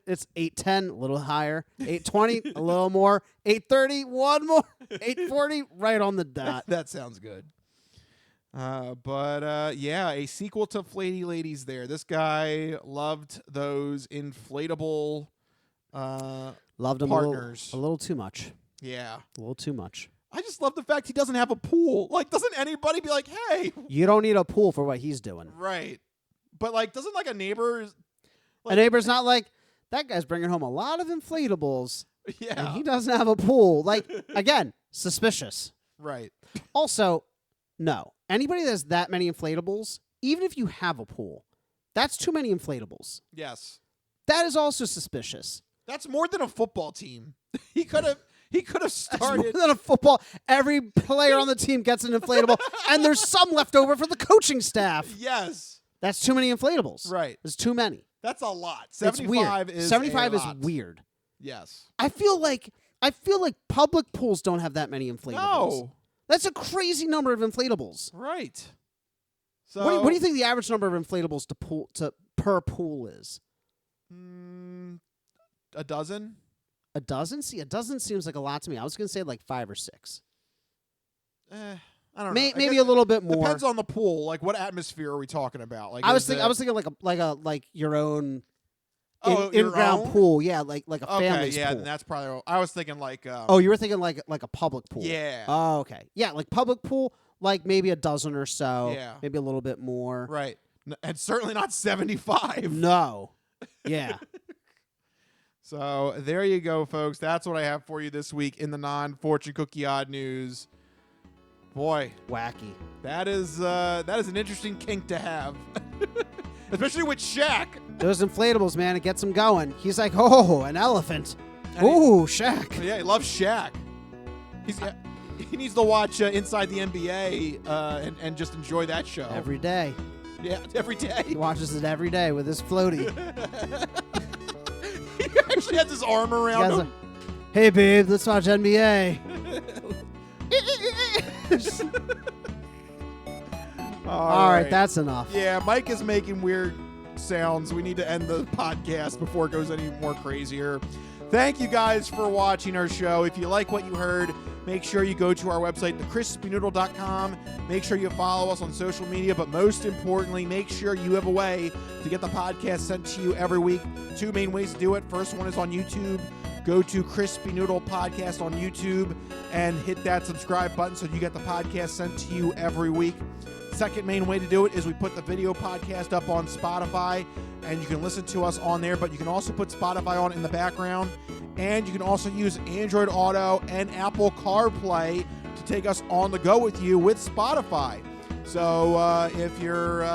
D: It's $810, a little higher. $820, a little more. $830, one more. $840, right on the dot.
C: That sounds good. Yeah, a sequel to Flatty Ladies there. This guy loved those inflatable
D: loved them
C: partners.
D: A little too much.
C: Yeah.
D: A little too much.
C: I just love the fact he doesn't have a pool. Like, doesn't anybody be like, hey.
D: You don't need a pool for what he's doing.
C: Right. But, like, doesn't, like, a neighbor.
D: Like, a neighbor's not like, that guy's bringing home a lot of inflatables.
C: Yeah.
D: And he doesn't have a pool. Like, again, suspicious.
C: Right.
D: Also, no. Anybody that has that many inflatables, even if you have a pool, that's too many inflatables.
C: Yes.
D: That is also suspicious.
C: That's more than a football team. He could He could have started.
D: That's more than a football. Every player on the team gets an inflatable, and there's some left over for the coaching staff.
C: Yes.
D: That's too many inflatables.
C: Right.
D: There's too many.
C: That's a lot.
D: It's
C: 75
D: weird.
C: is
D: 75
C: a
D: is
C: lot.
D: weird.
C: Yes.
D: I feel like public pools don't have that many inflatables.
C: No.
D: That's a crazy number of inflatables.
C: Right. So
D: What do you think the average number of inflatables per pool is?
C: A dozen?
D: A dozen? See, a dozen seems like a lot to me. I was going to say like 5 or 6.
C: I don't know.
D: Maybe a little bit more.
C: Depends on the pool. Like, what atmosphere are we talking about? Like,
D: I was thinking like your own
C: your
D: in-ground
C: own?
D: pool. Yeah, like a family's
C: yeah,
D: pool.
C: that's probably. I was thinking like.
D: You were thinking like a public pool.
C: Yeah.
D: Oh, okay. Yeah, like public pool, like maybe a dozen or so.
C: Yeah.
D: Maybe a little bit more.
C: Right. And certainly not 75.
D: No. Yeah.
C: So there you go, folks. That's what I have for you this week in the non-fortune cookie odd news. Boy,
D: wacky.
C: That is an interesting kink to have, especially with Shaq.
D: Those inflatables, man, it gets him going. He's like, oh, an elephant. Ooh, Shaq.
C: Yeah, he loves Shaq. He needs to watch Inside the NBA and just enjoy that show
D: Every day.
C: Yeah, every day.
D: He watches it every day with his floaty.
C: He actually has his arm around him.
D: Hey, babe, let's watch NBA. All right, that's enough.
C: Yeah, Mike is making weird sounds. We need to end the podcast before it goes any more crazier. Thank you guys for watching our show. If you like what you heard, make sure you go to our website, thecrispynoodle.com. Make sure you follow us on social media, but most importantly, make sure you have a way to get the podcast sent to you every week. 2 main ways to do it. First one is on YouTube. Go to Crispy Noodle Podcast on YouTube and hit that subscribe button so you get the podcast sent to you every week. Second main way to do it is we put the video podcast up on Spotify, and you can listen to us on there, but you can also put Spotify on in the background, and you can also use Android Auto and Apple CarPlay to take us on the go with you with Spotify. So if you're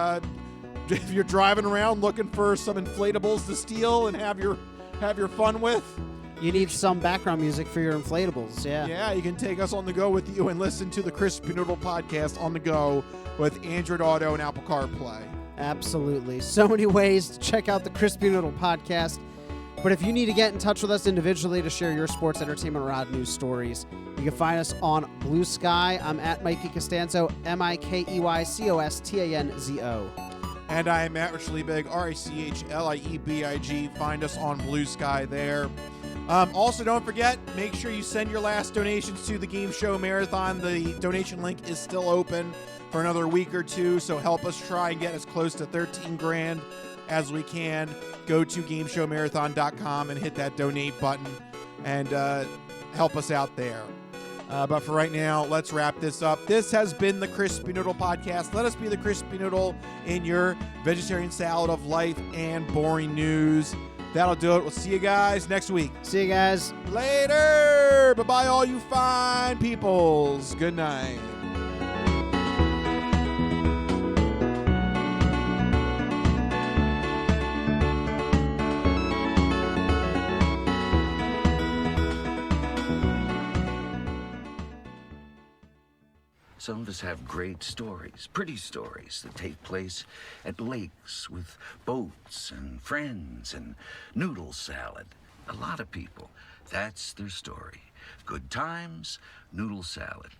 C: driving around looking for some inflatables to steal and have your fun with,
D: you need some background music for your inflatables.
C: Yeah, you can take us on the go with you and listen to the Crispy Noodle Podcast on the go with Android Auto and Apple CarPlay.
D: Absolutely. So many ways to check out the Crispy Noodle Podcast. But if you need to get in touch with us individually to share your sports, entertainment, or odd news stories, you can find us on Blue Sky. I'm at Mikey Costanzo, MikeyCostanzo.
C: And I am at Rich Liebig, RichLiebig. Find us on Blue Sky there. Also, don't forget, make sure you send your last donations to the Game Show Marathon. The donation link is still open for another week or two, so help us try and get as close to 13 grand as we can. Go to GameShowMarathon.com and hit that donate button and help us out there. But for right now, let's wrap this up. This has been the Crispy Noodle Podcast. Let us be the Crispy Noodle in your vegetarian salad of life and boring news. That'll do it. We'll see you guys next week.
D: See you guys.
C: Later. Bye-bye, all you fine peoples. Good night.
E: Some of us have great stories, pretty stories that take place at lakes with boats and friends and noodle salad. A lot of people, that's their story. Good times, noodle salad.